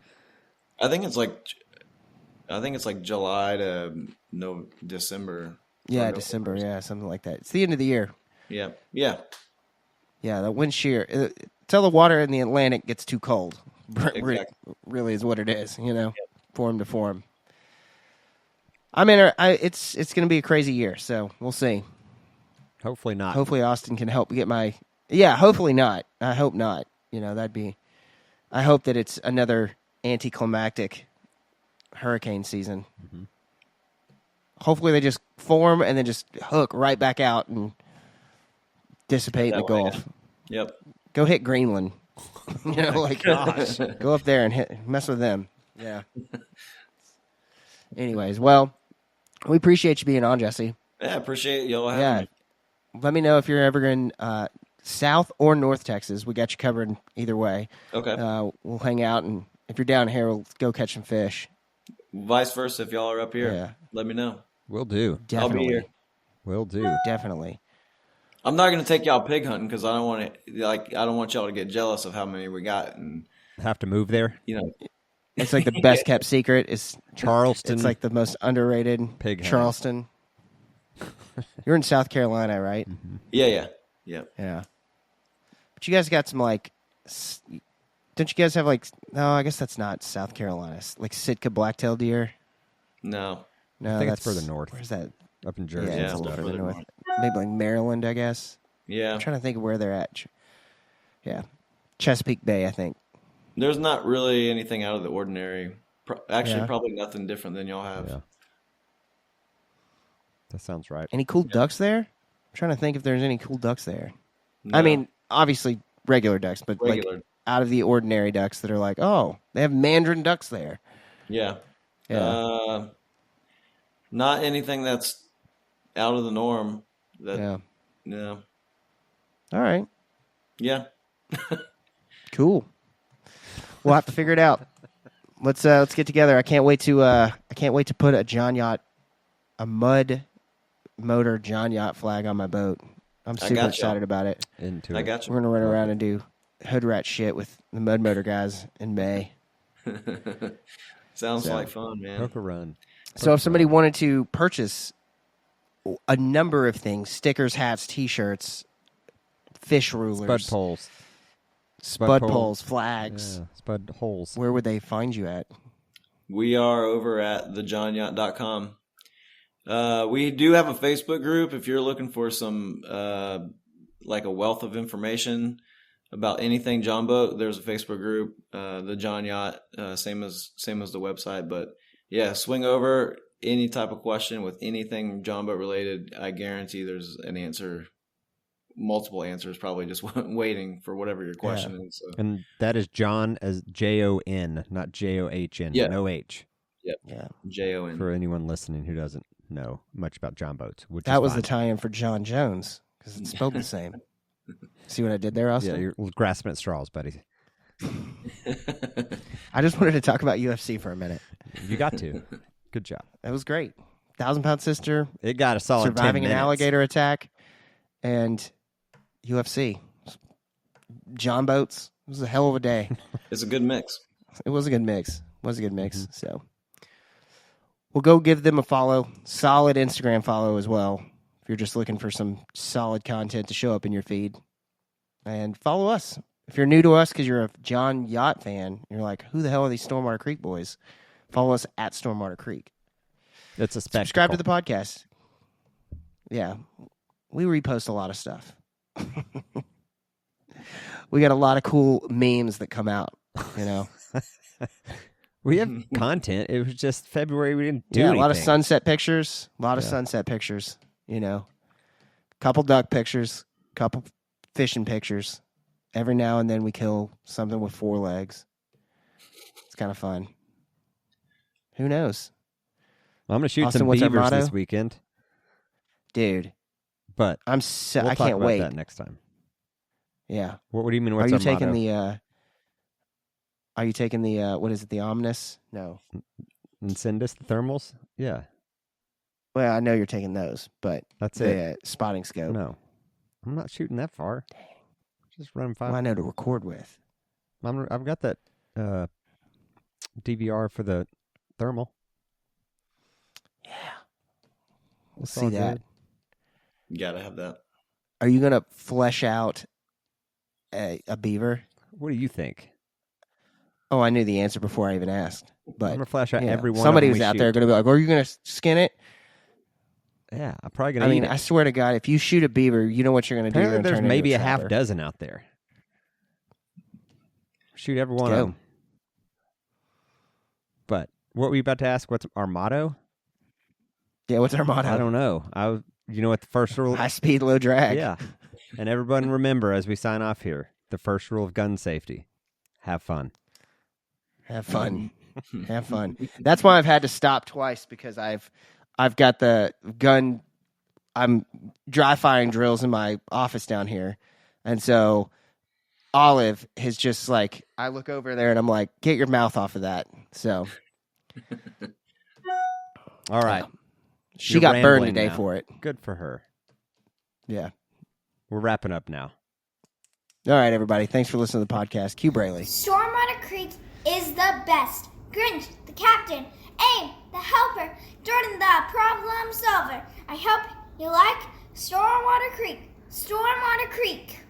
I think it's like July to December. Yeah, December. Yeah, something like that. It's the end of the year. Yeah. Yeah. Yeah, the wind shear. Till the water in the Atlantic gets too cold. Exactly. Really is what it is, form to form. I mean, it's going to be a crazy year, so we'll see. Hopefully not. Hopefully Austin can help get my... Yeah, hopefully not. I hope not. That'd be... I hope that it's another anticlimactic hurricane season. Mm-hmm. Hopefully they just form and then just hook right back out and dissipate in the Gulf. Yep. Go hit Greenland. Gosh. Go up there and mess with them. Yeah. Anyways, well, we appreciate you being on, Jesse. Yeah, I appreciate y'all having me. Let me know if you're ever in South or North Texas. We got you covered either way. Okay. We'll hang out, and if you're down here, we'll go catch some fish. Vice versa, if y'all are up here, let me know. Will do. Definitely. I'll be here. Will do. Definitely. I'm not going to take y'all pig hunting because I don't want to. I don't want y'all to get jealous of how many we got and have to move there. It's like the best kept secret is Charleston. It's like the most underrated pig Charleston. You're in South Carolina, right? Mm-hmm. Yeah. But you guys got some don't you guys have no, I guess that's not South Carolina. Like Sitka blacktail deer? No. I think it's further north. Where's that? up in Jersey. Yeah, it's a little further north. Maybe like Maryland, I guess. Yeah. I'm trying to think of where they're at. Yeah. Chesapeake Bay, I think. There's not really anything out of the ordinary. Actually, probably nothing different than y'all have. Yeah. That sounds right. Any cool ducks there? I'm trying to think if there's any cool ducks there. No. I mean, obviously regular ducks, but like out of the ordinary ducks that are like, oh, they have mandarin ducks there. Yeah. Yeah. Not anything that's out of the norm. Yeah. All right. Yeah. Cool. We'll have to figure it out. Let's get together. I can't wait to put a Jon Yacht, a mud motor Jon Yacht flag on my boat. I'm super excited about it. I got you. We're gonna run around and do hood rat shit with the mud motor guys in May. Sounds like fun, man. Poker run. So if somebody wanted to purchase a number of things, stickers, hats, T-shirts, fish rulers, spud poles, flags, spud holes, where would they find you at? We are over at thejonyacht.com. We do have a Facebook group if you're looking for some like a wealth of information about anything John boat. There's a Facebook group, the Jon Yacht, same as the website. But yeah, swing over. Any type of question with anything John boat related, I guarantee there's an answer. Multiple answers, probably just waiting for whatever your question is. So. And that is John as Jon, not JOHN. Yeah. No H. Yep. Yeah. JON. For anyone listening who doesn't know much about John boats. That was the tie-in for John Jones because it's spelled the same. See what I did there, Austin? Yeah, you're grasping at straws, buddy. I just wanted to talk about UFC for a minute. You got to. Good job. That was great. 1,000-pound sister. It got a solid surviving 10 minutes. An alligator attack, and UFC. John boats. It was a hell of a day. It's a good mix. It was a good mix. Mm-hmm. So we'll go give them a follow. Solid Instagram follow as well. If you're just looking for some solid content to show up in your feed. And follow us. If you're new to us because you're a Jon Yacht fan, you're like, who the hell are these Stormwater Creek boys? Follow us at Stormwater Creek. It's a spectacle. Subscribe to the podcast. Yeah. We repost a lot of stuff. We got a lot of cool memes that come out, you know. We have content. It was just February. We didn't do anything. A lot of sunset pictures. Sunset pictures, you know. Couple duck pictures. Couple fishing pictures. Every now and then we kill something with 4 legs. It's kind of fun. Who knows? Well, I'm going to shoot some beavers this weekend. Dude. But I can't talk about wait. That next time. Yeah. What do you mean? What's Are you our taking motto? Are you taking the what is it? The Omnis? No. Incendus, the thermals? Yeah. Well, I know you're taking those, but that's the spotting scope. No, I'm not shooting that far. Dang. Just running 5. Well, I know to record with. I've got that DVR for the thermal. Yeah. We'll see that. You gotta have that. Are you gonna flesh out a beaver? What do you think? Oh, I knew the answer before I even asked. But I'm gonna flash out every one. Somebody was out there gonna be like, "Are you gonna skin it?" Yeah, I'm probably gonna. eat it. I swear to God, if you shoot a beaver, you know what you're gonna do. Apparently there's maybe a half dozen out there. Shoot every one of them. But what were you about to ask? What's our motto? Yeah, what's our motto? I don't know. You know what the first rule? High speed, low drag. Yeah. And everyone remember as we sign off here, the first rule of gun safety: have fun. Have fun. Have fun. That's why I've had to stop twice because I've got the gun. I'm dry firing drills in my office down here, and so Olive is just like, I look over there and I'm like, get your mouth off of that. So, all right. She got burned today for it. Good for her. Yeah. We're wrapping up now. All right, everybody. Thanks for listening to the podcast. Q Braley. Stormwater Creek is the best. Grinch, the captain. Abe, the helper. Jordan, the problem solver. I hope you like Stormwater Creek. Stormwater Creek.